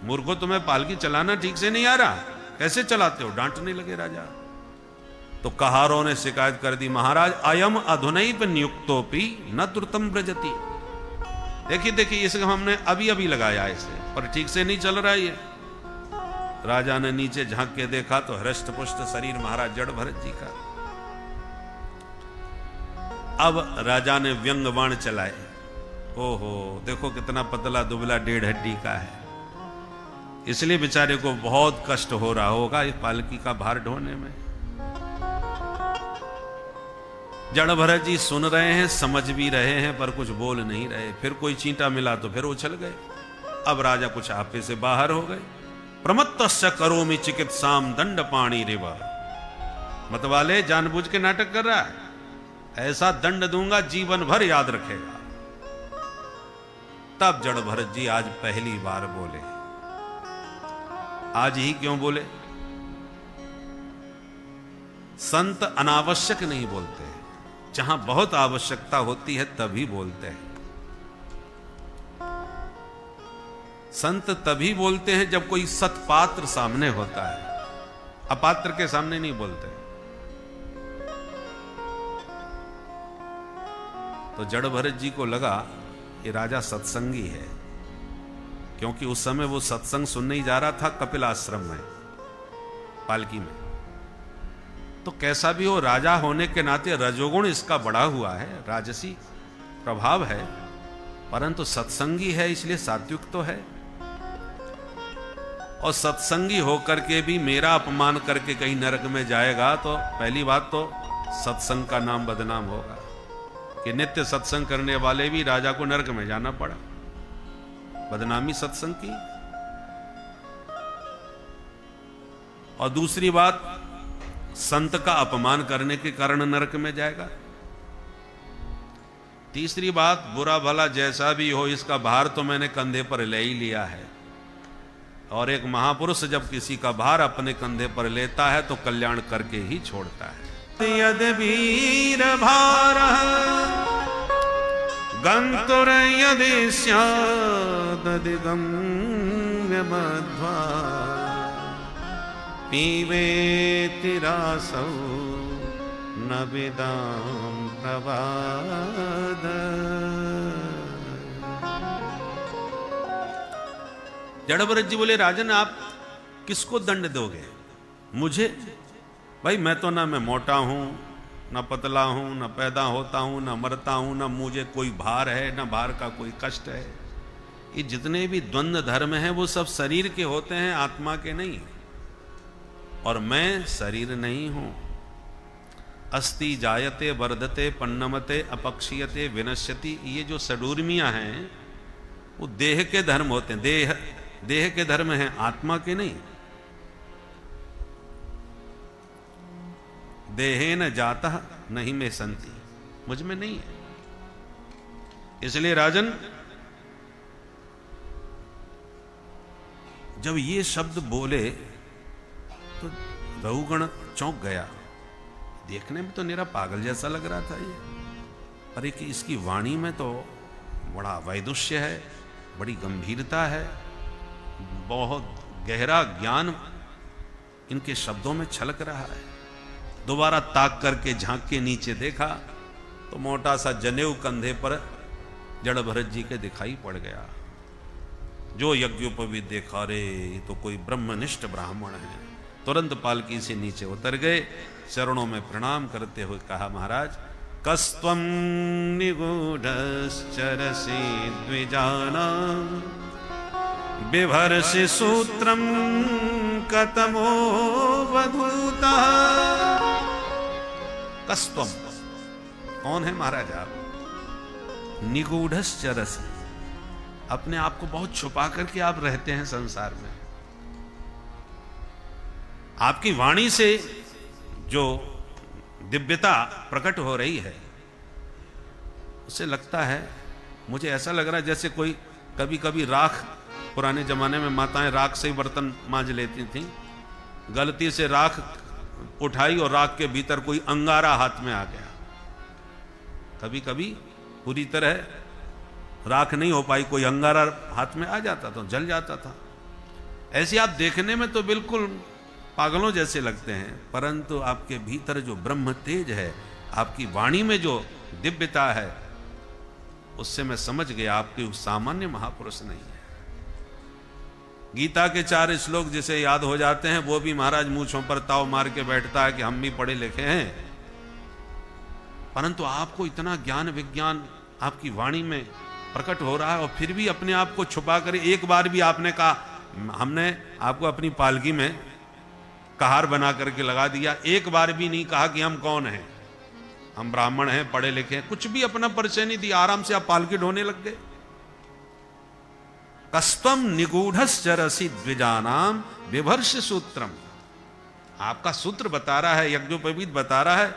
मूर्खो तुम्हें पालकी चलाना ठीक से नहीं आ रहा, कैसे चलाते हो? डांटने लगे राजा। तो कहारों ने शिकायत कर दी, महाराज अयम अधुनैव नियुक्तोपि न द्रुतम व्रजति। देखिए देखिए, इसे हमने अभी अभी लगाया इसे, पर ठीक से नहीं चल रहा ये। राजा ने नीचे झांक के देखा तो हृष्ट पुष्ट शरीर महाराज जड़ भरत जी का। अब राजा ने व्यंग बाण चलाए। ओहो, देखो कितना पतला दुबला 1.5 हड्डी का है, इसलिए बेचारे को बहुत कष्ट हो रहा होगा इस पालकी का भार ढोने में। जड़ भरत जी सुन रहे हैं, समझ भी रहे हैं, पर कुछ बोल नहीं रहे। फिर कोई चींटा मिला तो फिर उछल गए। अब राजा कुछ आपे से बाहर हो गए। प्रमत्तस्य करोमि चिकित्साम दंड पाणी रेवा, मतवाले जानबूझ के नाटक कर रहा है, ऐसा दंड दूंगा जीवन भर याद रखेगा। तब जड़ भरत जी आज पहली बार बोले। आज ही क्यों बोले? संत अनावश्यक नहीं बोलते, जहां बहुत आवश्यकता होती है तभी बोलते हैं। संत तभी बोलते हैं जब कोई सत्पात्र सामने होता है, अपात्र के सामने नहीं बोलते। तो जड़ भरत जी को लगा कि राजा सत्संगी है, क्योंकि उस समय वो सत्संग सुनने ही जा रहा था कपिल आश्रम में, पालकी में। तो कैसा भी हो, राजा होने के नाते रजोगुण इसका बढ़ा हुआ है, राजसी प्रभाव है, परंतु सत्संगी है इसलिए सात्विक तो है। और सत्संगी होकर के भी मेरा अपमान करके कहीं नरक में जाएगा तो पहली बात तो सत्संग का नाम बदनाम होगा कि नित्य सत्संग करने वाले भी राजा को नरक में जाना पड़ा, बदनामी सत्संग की। और दूसरी बात, संत का अपमान करने के कारण नरक में जाएगा। तीसरी बात, बुरा भला जैसा भी हो इसका भार तो मैंने कंधे पर ले ही लिया है, और एक महापुरुष जब किसी का भार अपने कंधे पर लेता है तो कल्याण करके ही छोड़ता है। यद वीर भार गंतुर यदि स्यादि गम्य मध्वा पीवे तिरासौ न विदाम प्रवाद। जड़भरत जी बोले, राजन आप किसको दंड दोगे? मुझे? भाई मैं तो ना मैं मोटा हूं, ना पतला हूं, ना पैदा होता हूं, ना मरता हूं, ना मुझे कोई भार है, ना भार का कोई कष्ट है। ये जितने भी द्वंद्व धर्म हैं वो सब शरीर के होते हैं, आत्मा के नहीं। और मैं शरीर नहीं हूं। अस्ति जायते वर्धते पन्नमते अपक्षीयते विनश्यति, ये जो षडूर्मियां हैं वो देह के धर्म होते हैं, देह के धर्म हैं, आत्मा के नहीं। देहेन जातः नहीं में संति, मुझ में नहीं है। इसलिए राजन जब ये शब्द बोले तो रघुगण चौंक गया। देखने में तो मेरा पागल जैसा लग रहा था ये, पर एक इसकी वाणी में तो बड़ा वैदुष्य है, बड़ी गंभीरता है, बहुत गहरा ज्ञान इनके शब्दों में छलक रहा है। दोबारा ताक करके झांक के नीचे देखा तो मोटा सा जनेऊ कंधे पर जड़ भरत जी के दिखाई पड़ गया। जो यज्ञोपवीत देखा, रे ये तो कोई ब्रह्मनिष्ठ ब्राह्मण है। तुरंत पालकी से नीचे उतर गए, चरणों में प्रणाम करते हुए कहा, महाराज कस्त्वं निगूढ़श्चरसि द्विजानां बिभर्षि सूत्रं कतमो वधूता। कस्त्वं, कौन है महाराज आप? निगूढ़श्चरसि, अपने आप को बहुत छुपा करके आप रहते हैं संसार में। आपकी वाणी से जो दिव्यता प्रकट हो रही है उससे लगता है, मुझे ऐसा लग रहा है जैसे कोई कभी कभी राख, पुराने जमाने में माताएं राख से ही बर्तन मांज लेती थीं, गलती से राख उठाई और राख के भीतर कोई अंगारा हाथ में आ गया। कभी कभी पूरी तरह राख नहीं हो पाई, कोई अंगारा हाथ में आ जाता तो जल जाता था। ऐसे आप देखने में तो बिल्कुल पागलों जैसे लगते हैं, परंतु आपके भीतर जो ब्रह्म तेज है, आपकी वाणी में जो दिव्यता है, उससे मैं समझ गया आपके सामान्य महापुरुष नहीं है। गीता के 4 श्लोक जिसे याद हो जाते हैं वो भी महाराज मूंछों पर ताव मार के बैठता है कि हम भी पढ़े लिखे हैं, परंतु आपको इतना ज्ञान विज्ञान आपकी वाणी में प्रकट हो रहा है, और फिर भी अपने आप को छुपा कर एक बार भी आपने कहा, हमने आपको अपनी पालकी में कहार बना करके लगा दिया, एक बार भी नहीं कहा कि हम कौन हैं, हम ब्राह्मण हैं, पढ़े लिखे हैं, कुछ भी अपना परिचय नहीं दिया, आराम से आप पालकी ढोने लग गए। कस्त्वं निगूढ़श्चरसि द्विजानां बिभर्षि सूत्रम, आपका सूत्र बता रहा है, यज्ञोपवीत बता रहा है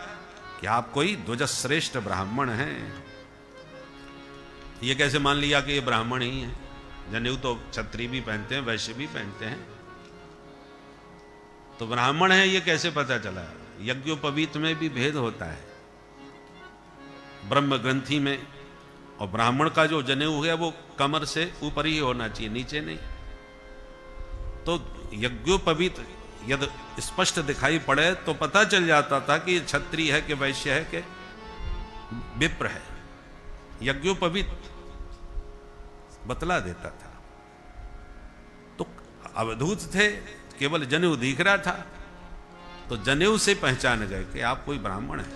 कि आप कोई ध्वजश्रेष्ठ ब्राह्मण हैं। ये कैसे मान लिया कि ये ब्राह्मण ही है? जनेऊ तो क्षत्रिय भी पहनते हैं, वैश्य भी पहनते हैं, तो ब्राह्मण है ये कैसे पता चला? यज्ञोपवीत में भी भेद होता है, ब्रह्म ग्रंथि में, और ब्राह्मण का जो जनेऊ है वो कमर से ऊपर ही होना चाहिए, नीचे नहीं। तो यज्ञोपवीत यदि स्पष्ट दिखाई पड़े तो पता चल जाता था कि ये क्षत्रिय है कि वैश्य है कि विप्र है। यज्ञोपवीत बतला देता था। तो अवधूत थे, केवल जनेऊ दिख रहा था, तो जनेऊ से पहचान गए कि आप कोई ब्राह्मण है।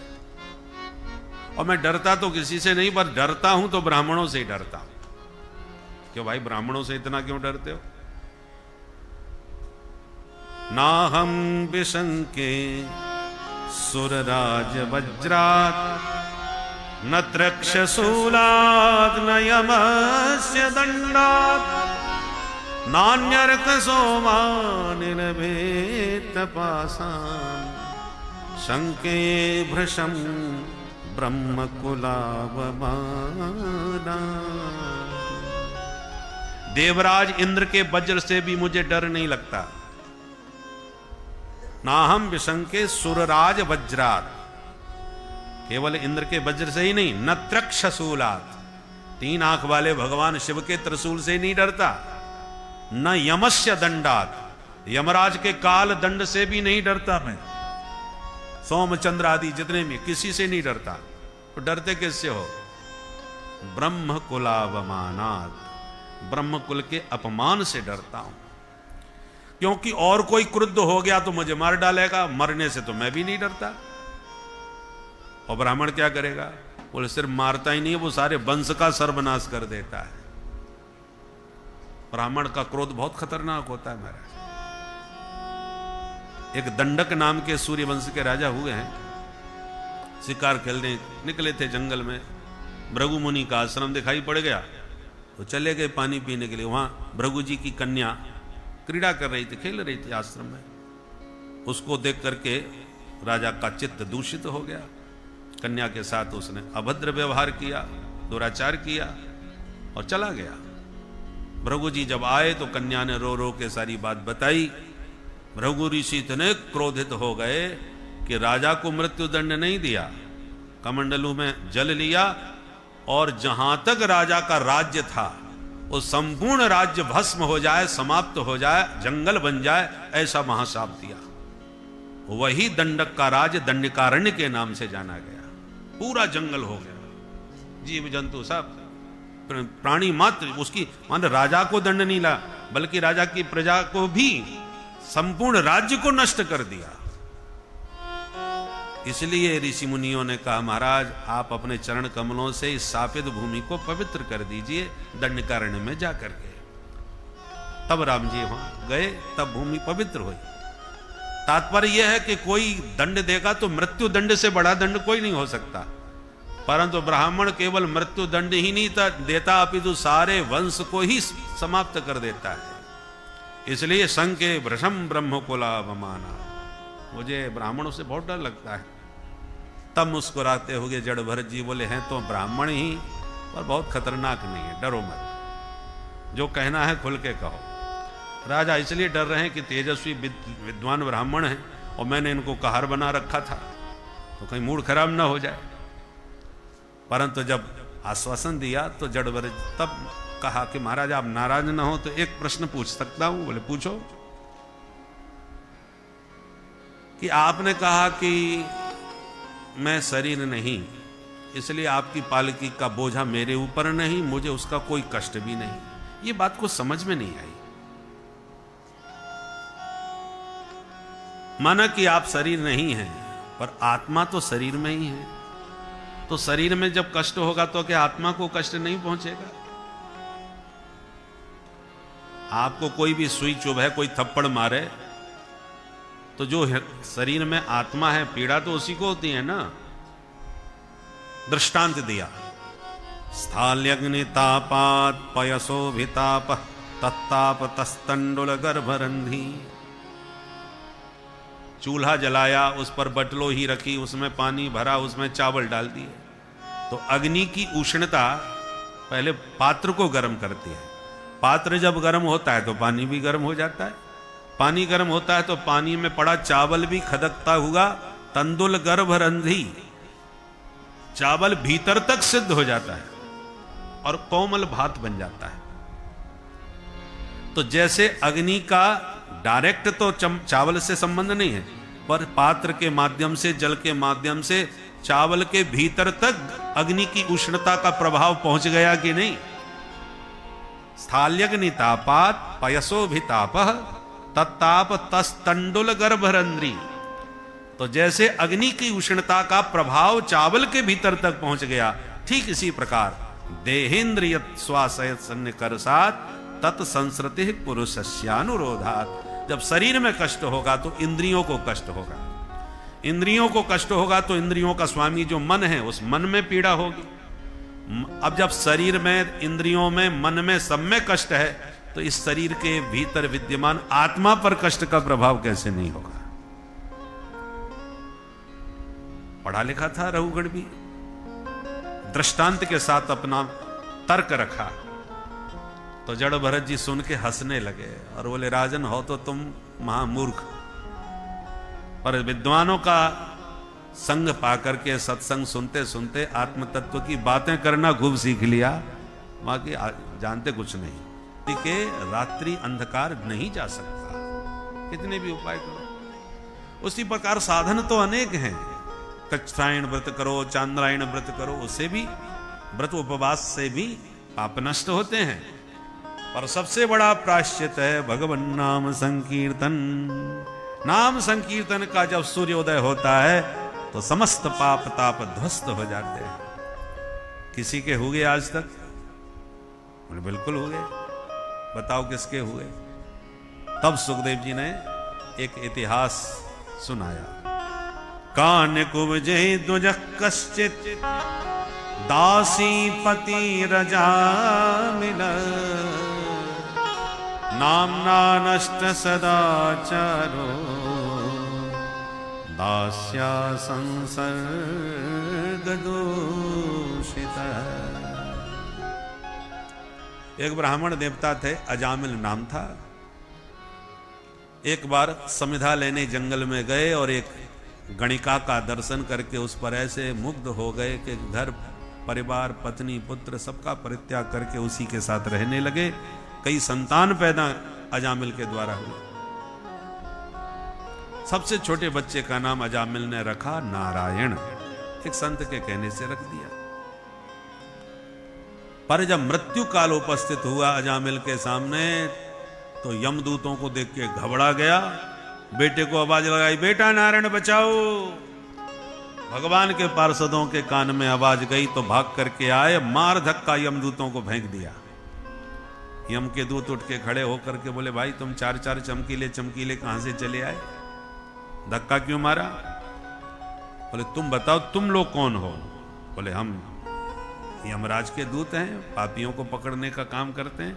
और मैं डरता तो किसी से नहीं, पर डरता हूं तो ब्राह्मणों से ही डरता हूं। क्यों भाई, ब्राह्मणों से इतना क्यों डरते हो? नाहं विशंके सुरराज वज्रात् न त्रक्षशूलात् न यमस्य दण्डात् नान्यर्कसोमानिलभेत्तपासान् शंके भृशं ब्रह्मकुलावमाना। देवराज इंद्र के वज्र से भी मुझे डर नहीं लगता। नाहम विशंके सुरराज वज्रात, केवल इंद्र के वज्र से ही नहीं, न त्रक्षशूलात, 3 आंख वाले भगवान शिव के त्रिशूल से नहीं डरता, न यमस्य दंडात, यमराज के काल दंड से भी नहीं डरता मैं, सोमचंद्र आदि जितने भी, किसी से नहीं डरता। तो डरते किससे हो? ब्रह्म कुलावमानात, ब्रह्म कुल के अपमान से डरता हूं, क्योंकि और कोई क्रुद्ध हो गया तो मुझे मार डालेगा, मरने से तो मैं भी नहीं डरता। और ब्राह्मण क्या करेगा? बोले सिर्फ मारता ही नहीं है, वो सारे वंश का सर्वनाश कर देता है। ब्राह्मण का क्रोध बहुत खतरनाक होता है महाराज। एक दंडक नाम के सूर्य वंश के राजा हुए हैं, शिकार खेलने निकले थे जंगल में, भृगु मुनि का आश्रम दिखाई पड़ गया तो चले गए पानी पीने के लिए। वहां भृगु जी की कन्या क्रीड़ा कर रही थी, खेल रही थी आश्रम में। उसको देख करके राजा का चित्त दूषित हो गया। कन्या के साथ उसने अभद्र व्यवहार किया, दुराचार किया और चला गया। भृगु जी जब आए तो कन्या ने रो रो के सारी बात बताई। भृगु ऋषि इतने क्रोधित हो गए कि राजा को मृत्यु दंड नहीं दिया, कमंडलू में जल लिया और जहां तक राजा का राज्य था वो संपूर्ण राज्य भस्म हो जाए, समाप्त हो जाए, जंगल बन जाए, ऐसा महाशाप दिया। वही दंडक का राज दंडकारण्य के नाम से जाना गया। पूरा जंगल हो गया, जीव जंतु सब, प्राणी मात्र उसकी, मान राजा को दंड नहीं ला, बल्कि राजा की प्रजा को भी, संपूर्ण राज्य को नष्ट कर दिया। इसलिए ऋषि मुनियों ने कहा महाराज आप अपने चरण कमलों से इस शापित भूमि को पवित्र कर दीजिए दंडकारण्य में जाकर के। तब राम जी वहां गए, तब भूमि पवित्र हुई। तात्पर्य यह है कि कोई दंड देगा तो मृत्यु दंड से बड़ा दंड कोई नहीं हो सकता, परंतु ब्राह्मण केवल मृत्यु दंड ही नहीं देता अपितु सारे वंश को ही समाप्त कर देता है। इसलिए संके भृशम ब्रह्मकुलावमाना, मुझे ब्राह्मणों से बहुत डर लगता है। तब मुस्कुराते हुए जड़ भरत जी बोले हैं तो ब्राह्मण ही, पर बहुत खतरनाक नहीं है, डरो मत, जो कहना है खुल के कहो। राजा इसलिए डर रहे हैं कि तेजस्वी विद्वान ब्राह्मण हैं और मैंने इनको कहार बना रखा था तो कहीं मूड खराब ना हो जाए। परंतु जब आश्वासन दिया तो जड़ भरत तब कहा कि महाराज आप नाराज ना हो तो एक प्रश्न पूछ सकता हूं? बोले पूछो। कि आपने कहा कि मैं शरीर नहीं, इसलिए आपकी पालकी का बोझा मेरे ऊपर नहीं, मुझे उसका कोई कष्ट भी नहीं। ये बात को समझ में नहीं आई। माना कि आप शरीर नहीं हैं, पर आत्मा तो शरीर में ही है, तो शरीर में जब कष्ट होगा तो क्या आत्मा को कष्ट नहीं पहुंचेगा? आपको कोई भी सुई चुभे, कोई थप्पड़ मारे, तो जो शरीर में आत्मा है पीड़ा तो उसी को होती है ना। दृष्टांत दिया, स्थाल्यग्नितापात पयसो भिताप तत्ताप तस्तंडुल गर्भरंधी। चूल्हा जलाया, उस पर बटलो ही रखी, उसमें पानी भरा, उसमें चावल डाल दिए, तो अग्नि की उष्णता पहले पात्र को गर्म करती है। पात्र जब गर्म होता है तो पानी भी गर्म हो जाता है, पानी गर्म होता है तो पानी में पड़ा चावल भी खदकता हुआ तंदुल गर्भरंधी, चावल भीतर तक सिद्ध हो जाता है और कोमल भात बन जाता है। तो जैसे अग्नि का डायरेक्ट तो चावल से संबंध नहीं है, पर पात्र के माध्यम से, जल के माध्यम से चावल के भीतर तक अग्नि की उष्णता का प्रभाव पहुंच गया कि नहीं। स्थाल्यग्नितापात पयसो भितापः तत्ताप तस्तंडुल गर्भरंध्री। तो जैसे अग्नि की उष्णता का प्रभाव चावल के भीतर तक पहुंच गया, ठीक इसी प्रकार देहेन्द्रिय स्वासय सन्निकर्षात् तत्संसृति पुरुषस्यानुरोधात्, जब शरीर में कष्ट होगा तो इंद्रियों को कष्ट होगा, इंद्रियों को कष्ट होगा तो इंद्रियों का स्वामी जो मन है उस मन में पीड़ा होगी। अब जब शरीर में, इंद्रियों में, मन में, सब में कष्ट है तो इस शरीर के भीतर विद्यमान आत्मा पर कष्ट का प्रभाव कैसे नहीं होगा। पढ़ा लिखा था रघुगण भी, दृष्टांत के साथ अपना तर्क रखा तो जड़ भरत जी सुन के हंसने लगे और बोले राजन हो तो तुम महामूर्ख, पर विद्वानों का संग पाकर के सत्संग सुनते सुनते आत्म तत्व की बातें करना खूब सीख लिया, बाकी जानते कुछ नहीं कि रात्रि अंधकार नहीं जा सकता, कितने भी उपाय करो। उसी प्रकार साधन तो अनेक हैं, कच्छायण व्रत करो, चांद्रायण व्रत करो, उससे भी, व्रत उपवास से भी पाप नष्ट होते हैं। पर सबसे बड़ा प्रायश्चित है भगवन नाम संकीर्तन। नाम संकीर्तन का जब सूर्योदय होता है तो समस्त पाप ताप ध्वस्त हो जाते हैं। किसी के हुए आज तक? बोले बिल्कुल हुए। बताओ किसके हुए? तब सुखदेव जी ने एक इतिहास सुनाया। कान कुब्जे द्वज कश्चित दासी पति रजा मिल, नामना नष्ट सदाचारो दास्या संसर्ग दूषित। एक ब्राह्मण देवता थे, अजामिल नाम था। एक बार समिधा लेने जंगल में गए और एक गणिका का दर्शन करके उस पर ऐसे मुग्ध हो गए कि घर परिवार पत्नी पुत्र सबका परित्याग करके उसी के साथ रहने लगे। कई संतान पैदा अजामिल के द्वारा हुए। सबसे छोटे बच्चे का नाम अजामिल ने रखा नारायण, एक संत के कहने से रख दिया। पर जब मृत्यु काल उपस्थित हुआ अजामिल के सामने तो यमदूतों को देख के घबरा गया। बेटे को आवाज लगाई, बेटा नारायण बचाओ। भगवान के पार्षदों के कान में आवाज गई तो भाग करके आए, मार धक्का यमदूतों को फेंक दिया। यम के दूत उठ के खड़े होकर के बोले, भाई तुम चार चार चमकीले चमकीले कहां से चले आए, धक्का क्यों मारा? बोले तुम बताओ तुम लोग कौन हो? बोले हम यमराज के दूत हैं, पापियों को पकड़ने का काम करते हैं।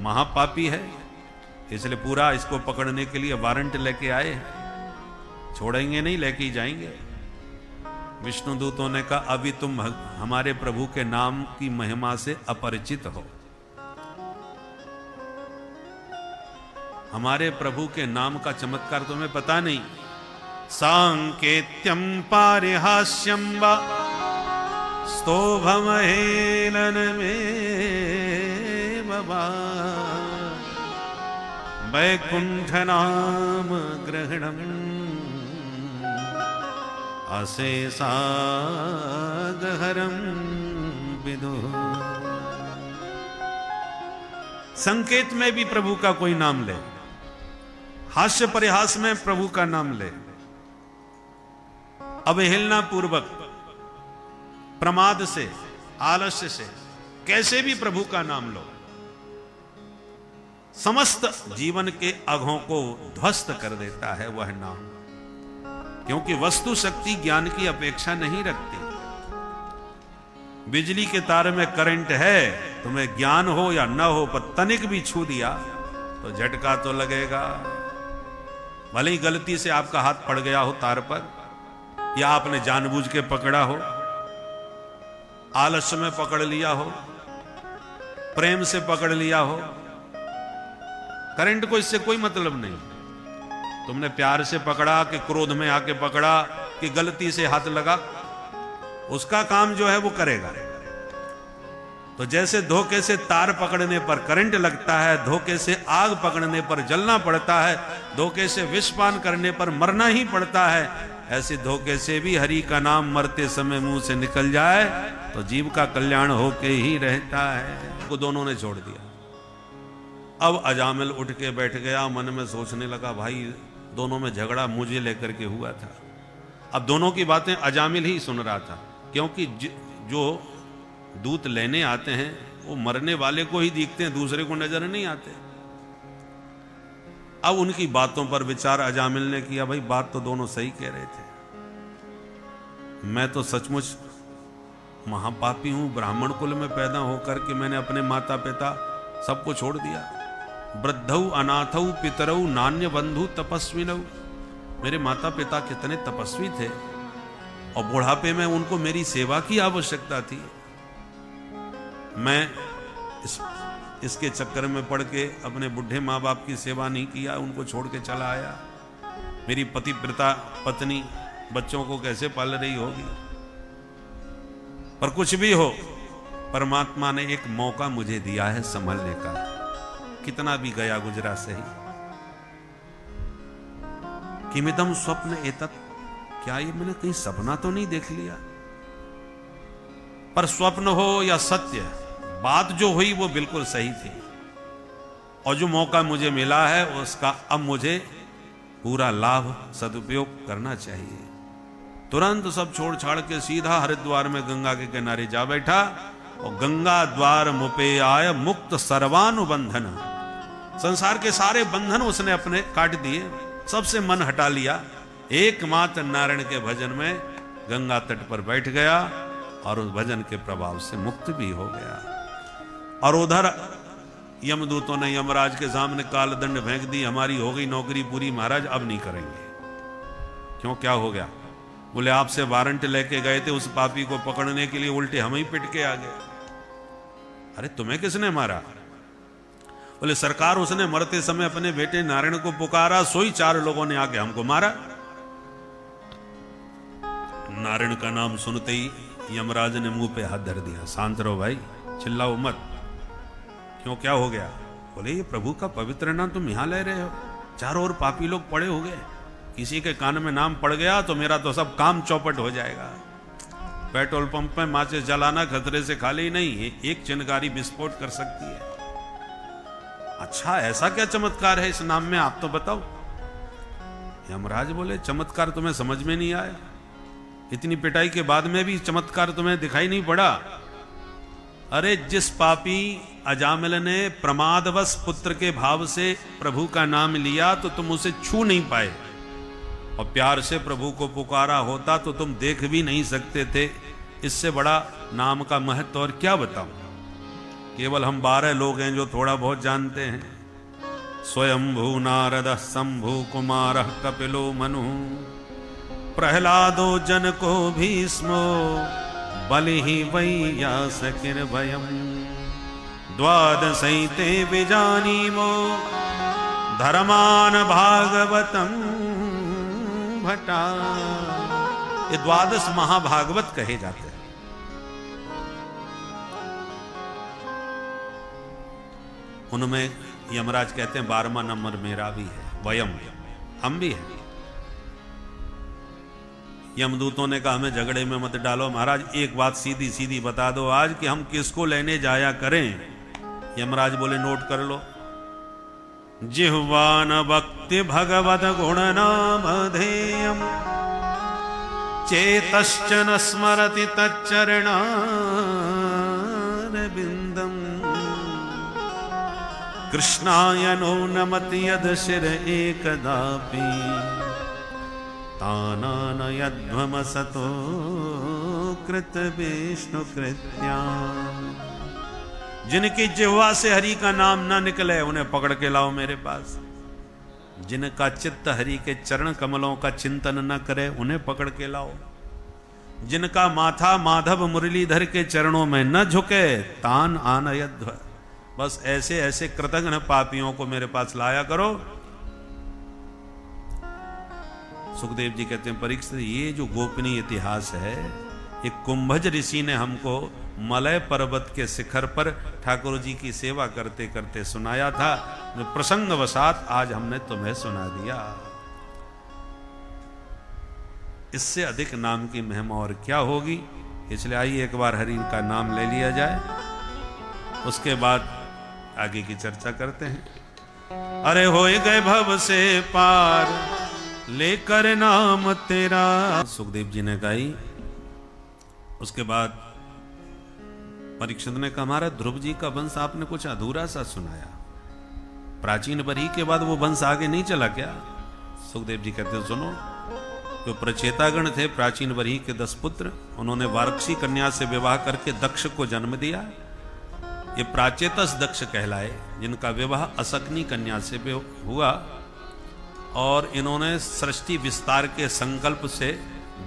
महापापी है इसलिए पूरा इसको पकड़ने के लिए वारंट लेके आए हैं, छोड़ेंगे नहीं, लेके ही जाएंगे। विष्णु दूतों ने कहा अभी तुम हमारे प्रभु के नाम की महिमा से अपरिचित हो, हमारे प्रभु के नाम का चमत्कार तुम्हें पता नहीं। सांकेत्यम पारिहास्यम वा स्तोभमहेलन में बाबा वैकुंठ नाम ग्रहणम अशेषागहरम विदु। संकेत में भी प्रभु का कोई नाम ले, हास्य परिहास में प्रभु का नाम ले, अवहेलना पूर्वक, प्रमाद से, आलस्य से, कैसे भी प्रभु का नाम लो, समस्त जीवन के अघों को ध्वस्त कर देता है वह नाम। क्योंकि वस्तु शक्ति ज्ञान की अपेक्षा नहीं रखती। बिजली के तार में करंट है, तुम्हें ज्ञान हो या न हो, पर तनिक भी छू दिया तो झटका तो लगेगा। भले ही गलती से आपका हाथ पड़ गया हो तार पर, या आपने जानबूझ के पकड़ा हो, आलस्य में पकड़ लिया हो, प्रेम से पकड़ लिया हो, करंट को इससे कोई मतलब नहीं। तुमने प्यार से पकड़ा कि क्रोध में आके पकड़ा कि गलती से हाथ लगा, उसका काम जो है वो करेगा। तो जैसे धोखे से तार पकड़ने पर करंट लगता है, धोखे से आग पकड़ने पर जलना पड़ता है, धोखे से विष पान करने पर मरना ही पड़ता है, ऐसे धोखे से भी हरि का नाम मरते समय मुंह से निकल जाए तो जीव का कल्याण होके ही रहता है। वो दोनों ने छोड़ दिया। अब अजामिल उठ के बैठ गया, मन में सोचने लगा भाई दोनों में झगड़ा मुझे लेकर के हुआ था। अब दोनों की बातें अजामिल ही सुन रहा था, क्योंकि जो दूत लेने आते हैं वो मरने वाले को ही दिखते हैं, दूसरे को नजर नहीं आते। अब उनकी बातों पर विचार अजामिल ने किया, भाई बात तो दोनों सही कह रहे थे, मैं तो सचमुच महापापी हूं, ब्राह्मण कुल में पैदा होकर के मैंने अपने माता पिता सबको छोड़ दिया। वृद्धौ अनाथौ पितरौ नान्य बंधु तपस्विनौ, मेरे माता पिता कितने तपस्वी थे और बुढ़ापे में उनको मेरी सेवा की आवश्यकता थी। मैं इसके चक्कर में पड़ के अपने बुढ़े माँ बाप की सेवा नहीं किया, उनको छोड़ के चला आया। मेरी पतिव्रता पत्नी बच्चों को कैसे पाल रही होगी। पर कुछ भी हो, परमात्मा ने एक मौका मुझे दिया है संभलने का, कितना भी गया गुजरा सही। किमिदम स्वप्न एतत्, क्या ये मैंने कहीं सपना तो नहीं देख लिया। पर स्वप्न हो या सत्य, बात जो हुई वो बिल्कुल सही थी और जो मौका मुझे मिला है उसका अब मुझे पूरा लाभ सदुपयोग करना चाहिए। तुरंत सब छोड़ छाड़ के सीधा हरिद्वार में गंगा के किनारे जा बैठा और गंगा द्वार मुपे आय मुक्त सर्वानुबंधन, संसार के सारे बंधन उसने अपने काट दिए, सबसे मन हटा लिया, एकमात्र नारायण के भजन में गंगा तट पर बैठ गया और उस भजन के प्रभाव से मुक्त भी हो गया। और उधर यमदूतों ने यमराज के सामने काल दंड फेंक दी, हमारी हो गई नौकरी पूरी महाराज, अब नहीं करेंगे। क्यों, क्या हो गया? बोले आपसे वारंट लेके गए थे उस पापी को पकड़ने के लिए, उल्टे हम ही पिट के आ गए। अरे तुम्हें किसने मारा? बोले सरकार, उसने मरते समय अपने बेटे नारायण को पुकारा, सोई 4 लोगों ने आके हमको मारा। नारायण का नाम सुनते ही यमराज ने मुंह पे हाथ धर दिया, शांत रहो भाई, चिल्लाओ मत। क्यों, क्या हो गया? बोले ये प्रभु का पवित्र नाम तुम यहां ले रहे हो, चारों ओर पापी लोग पड़े हो गए, किसी के कान में नाम पड़ गया तो मेरा तो सब काम चौपट हो जाएगा। पेट्रोल पंप में माचिस जलाना खतरे से खाली नहीं है, एक चिनगारी विस्फोट कर सकती है। अच्छा, ऐसा क्या चमत्कार है इस नाम में, आप तो बताओ। यमराज बोले चमत्कार तुम्हें समझ में नहीं आया? इतनी पिटाई के बाद में भी चमत्कार तुम्हें दिखाई नहीं पड़ा? अरे जिस पापी अजामिल ने प्रमादवश पुत्र के भाव से प्रभु का नाम लिया तो तुम उसे छू नहीं पाए, और प्यार से प्रभु को पुकारा होता तो तुम देख भी नहीं सकते थे। इससे बड़ा नाम का महत्व और क्या बताऊं। केवल हम 12 लोग हैं जो थोड़ा बहुत जानते हैं। स्वयंभू नारद शंभु कुमार कपिलो मनु प्रहलादो जनको भीष्मो बलिहि वैयासकिर्भयम् द्वादशैते विजानीमो धर्मान भागवतम भट्टा। ये 12 महाभागवत कहे जाते हैं। उनमें यमराज कहते हैं 12वां नंबर मेरा भी है, वयम, हम भी हैं। यमदूतों ने कहा हमें झगड़े में मत डालो महाराज, एक बात सीधी सीधी बता दो आज कि हम किसको लेने जाया करें। यमराज बोले नोट कर लो, जिह्वा न भक्ति भगवत गुण नाम धेयम चेतश्च न स्मरति तच्चरणारविंदम कृष्णाय नो नमति यद शिर एकदापि तानानयध्वमसतो कृत विष्णु कृत्या। जिनकी जिह्वा से हरि का नाम ना निकले उन्हें पकड़ के लाओ मेरे पास। जिनका चित्त हरि के चरण कमलों का चिंतन न करे उन्हें पकड़ के लाओ। जिनका माथा माधव मुरलीधर के चरणों में न झुके तान आनयध्व, बस ऐसे ऐसे कृतघ्न पापियों को मेरे पास लाया करो। सुखदेव जी कहते हैं परीक्षित, ये जो गोपनीय इतिहास है ये कुंभज ऋषि ने हमको मलय पर्वत के शिखर पर ठाकुर जी की सेवा करते करते सुनाया था, जो प्रसंगवशात आज हमने तुम्हें सुना दिया। इससे अधिक नाम की महिमा और क्या होगी। इसलिए आइए एक बार हरि का नाम ले लिया जाए, उसके बाद आगे की चर्चा करते हैं। अरे होए गए भव से पार लेकर नाम तेरा, सुखदेव जी ने गाई। उसके बाद परीक्षित ने कहा हमारा ध्रुव जी का वंश आपने कुछ अधूरा सा सुनाया। प्राचीन बरही के बाद वो वंश आगे नहीं चला क्या? सुखदेव जी कहते हैं सुनो, जो प्रचेतागण थे प्राचीन बरही के 10 पुत्र, उन्होंने वारक्षी कन्या से विवाह करके दक्ष को जन्म दिया। ये प्राचेतस दक्ष कहलाए, जिनका विवाह असकनी कन्या से हुआ, और इन्होंने सृष्टि विस्तार के संकल्प से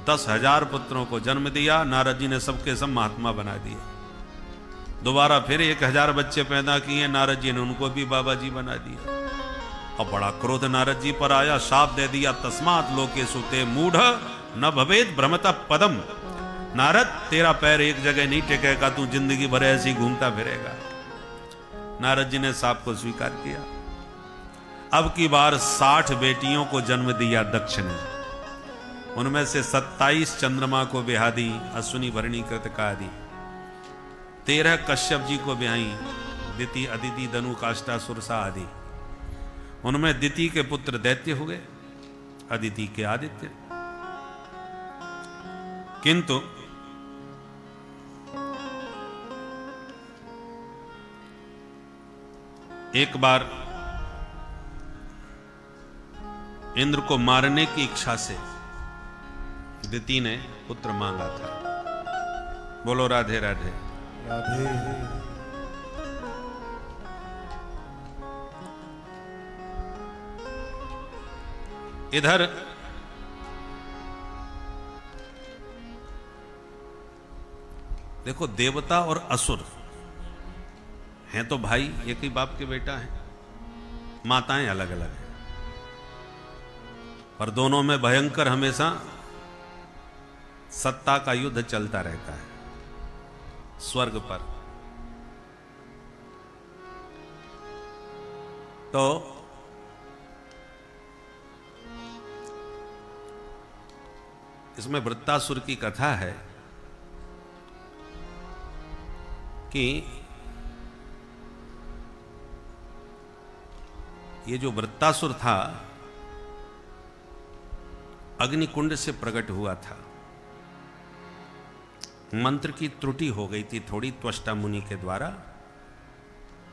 10,000 पुत्रों को जन्म दिया। नारद जी ने सबके सब महात्मा बना दिए। दोबारा फिर 1,000 बच्चे पैदा किए, नारद जी ने उनको भी बाबा जी बना दिया। और बड़ा क्रोध नारद जी पर आया, शाप दे दिया, तस्मात् लोकेषु ते मूढ़ न भवेत् भ्रमतः पदम। नारद, तेरा पैर एक जगह नहीं टिकेगा, तू जिंदगी भर ऐसे ही घूमता फिरेगा। नारद जी ने शाप को स्वीकार किया। अब की बार 60 बेटियों को जन्म दिया दक्ष ने। उनमें से 27 चंद्रमा को ब्याह दी, अश्विनी भरणी कृतिका दी। 13 कश्यप जी को ब्याही, दिति, अदिति, धनु, काष्ठा, सुरसा आदि। उनमें दिति के पुत्र दैत्य हुए, अदिति के आदित्य। किंतु एक बार इंद्र को मारने की इच्छा से दिति ने पुत्र मांगा था। बोलो राधे राधे राधे। इधर देखो, देवता और असुर हैं तो भाई, एक ही बाप के बेटा हैं, माताएं अलग अलग हैं, पर दोनों में भयंकर हमेशा सत्ता का युद्ध चलता रहता है स्वर्ग पर। तो इसमें वृत्तासुर की कथा है कि ये जो वृत्तासुर था अग्निकुंड से प्रकट हुआ था। मंत्र की त्रुटि हो गई थी थोड़ी त्वष्टा मुनि के द्वारा,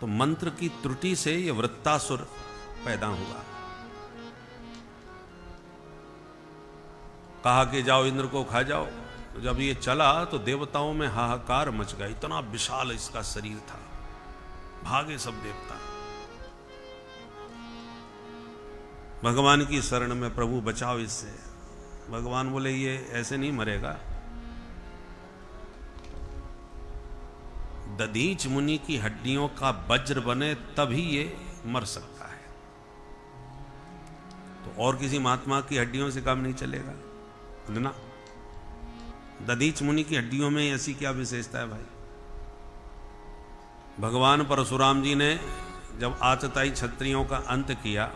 तो मंत्र की त्रुटि से ये वृत्तासुर पैदा हुआ। कहा कि जाओ इंद्र को खा जाओ। तो जब ये चला तो देवताओं में हाहाकार मच गया, इतना विशाल इसका शरीर था। भागे सब देवता, भगवान की शरण में, प्रभु बचाओ इससे। भगवान बोले ये ऐसे नहीं मरेगा। दधीच मुनि की हड्डियों का वज्र बने तभी ये मर सकता है, तो और किसी महात्मा की हड्डियों से काम नहीं चलेगा ना। दधीच मुनि की हड्डियों में ऐसी क्या विशेषता है भाई? भगवान परशुराम जी ने जब आतताई क्षत्रियों का अंत किया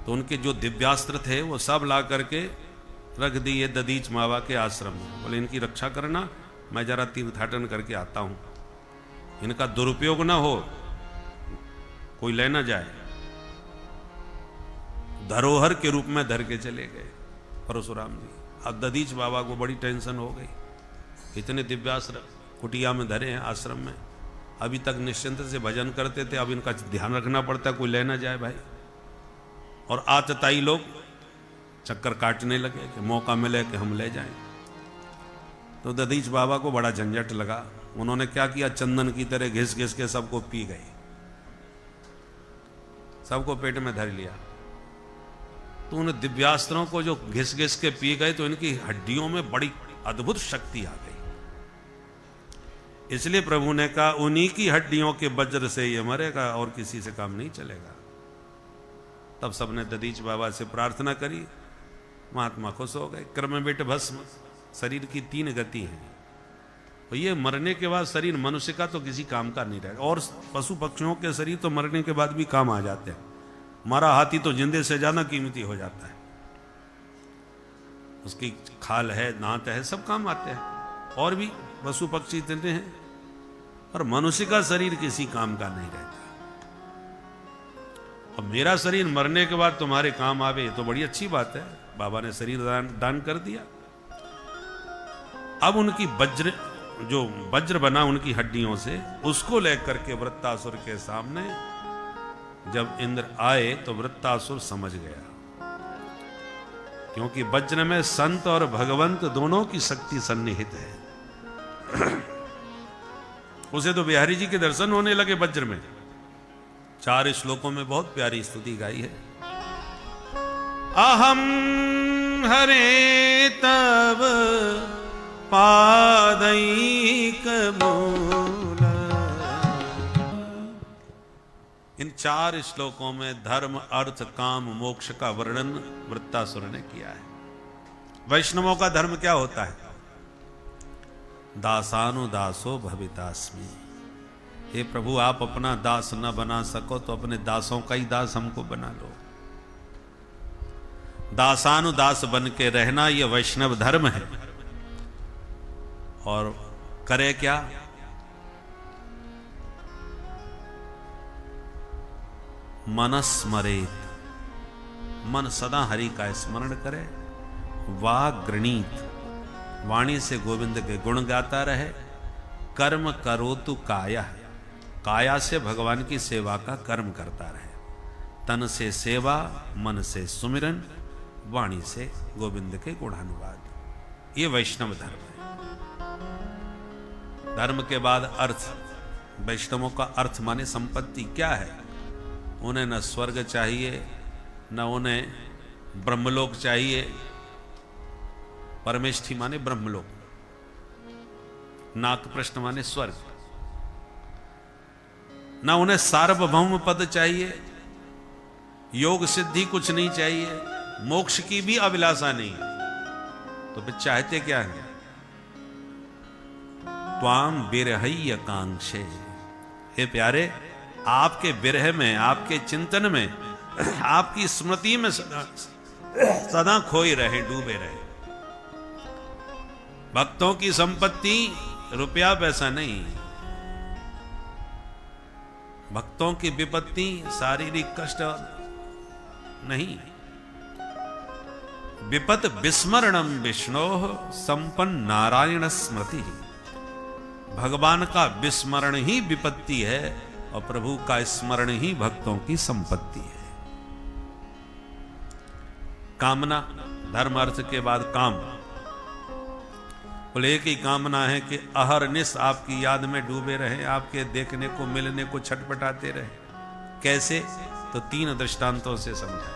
तो उनके जो दिव्यास्त्र थे वो सब ला करके रख दिए दधीच मावा के आश्रम में। बोले इनकी रक्षा करना, मैं जरा तीर्थाटन करके आता हूं, इनका दुरुपयोग ना हो, कोई ले ना जाए। धरोहर के रूप में धर के चले गए परशुराम जी। अब दधीच बाबा को बड़ी टेंशन हो गई, इतने दिव्यास्त्र कुटिया में धरे हैं आश्रम में, अभी तक निश्चिंत से भजन करते थे, अब इनका ध्यान रखना पड़ता है, कोई ले ना जाए भाई। और आतताई लोग चक्कर काटने लगे कि मौका मिले कि हम ले जाएं। तो दधीच बाबा को बड़ा झंझट लगा। उन्होंने क्या किया, चंदन की तरह घिस घिस के सबको पी गए, सबको पेट में धर लिया। तो उन दिव्यास्त्रों को जो घिस घिस के पी गए तो इनकी हड्डियों में बड़ी अद्भुत शक्ति आ गई। इसलिए प्रभु ने कहा उन्हीं की हड्डियों के वज्र से ये मरेगा और किसी से काम नहीं चलेगा। तब सबने दधीच बाबा से प्रार्थना करी, महात्मा खुश हो गए। क्रमबिट भस्म, शरीर की 3 गति है, तो ये मरने के बाद शरीर मनुष्य का तो किसी काम का नहीं रहेगा। और पशु पक्षियों के शरीर तो मरने के बाद भी काम आ जाते हैं। मरा हाथी तो जिंदे से ज्यादा कीमती हो जाता है, उसकी खाल है, दांत है, सब काम आते हैं। और भी पशु पक्षी इतने हैं, पर मनुष्य का शरीर किसी काम का नहीं रहता। अब मेरा शरीर मरने के बाद तुम्हारे काम आवे तो बड़ी अच्छी बात है। बाबा ने शरीर दान कर दिया। अब उनकी वज्र बना उनकी हड्डियों से, उसको लेकर के वृत्तासुर के सामने जब इंद्र आए तो वृत्तासुर समझ गया, क्योंकि वज्र में संत और भगवंत दोनों की शक्ति सन्निहित है। उसे तो बिहारी जी के दर्शन होने लगे वज्र में। 4 श्लोकों में बहुत प्यारी स्तुति गाई है। अहम हरे तब पादैक मूल। इन 4 श्लोकों में धर्म, अर्थ, काम, मोक्ष का वर्णन वृत्तासुर ने किया है। वैष्णवों का धर्म क्या होता है? दासानुदासो भवितास्मि। हे प्रभु, आप अपना दास न बना सको तो अपने दासों का ही दास हमको बना लो। दासानुदास बन के रहना यह वैष्णव धर्म है। और करे क्या? मनस्मरेत, मन सदा हरि का स्मरण करे। वाग्गृणीत, वाणी से गोविंद के गुण गाता रहे। कर्म करोतु काया, काया से भगवान की सेवा का कर्म करता रहे। तन से सेवा, मन से सुमिरन, वाणी से गोविंद के गुणानुवाद। ये वैष्णव धर्म है। धर्म के बाद अर्थ। वैष्णवों का अर्थ माने संपत्ति क्या है? उन्हें न स्वर्ग चाहिए, न उन्हें ब्रह्मलोक चाहिए। परमेष्ठी माने ब्रह्मलोक, नाक प्रश्न माने स्वर्ग। न उन्हें सार्वभौम पद चाहिए, योग सिद्धि कुछ नहीं चाहिए, मोक्ष की भी अभिलाषा नहीं। तो फिर चाहते क्या है? त्वाम बिरहय्य कांक्षे। हे प्यारे, आपके विरह में, आपके चिंतन में, आपकी स्मृति में सदा खोए रहे, डूबे रहे। भक्तों की संपत्ति रुपया पैसा नहीं, भक्तों की विपत्ति शारीरिक कष्ट नहीं। विपत विस्मरणम विष्णो संपन्न नारायण स्मृति। भगवान का विस्मरण ही विपत्ति है और प्रभु का स्मरण ही भक्तों की संपत्ति है। कामना, धर्म अर्थ के बाद काम। बोले एक ही कामना है कि अहरनिश आपकी याद में डूबे रहे, आपके देखने को मिलने को छटपटाते रहे। कैसे? तो 3 दृष्टांतों से समझा।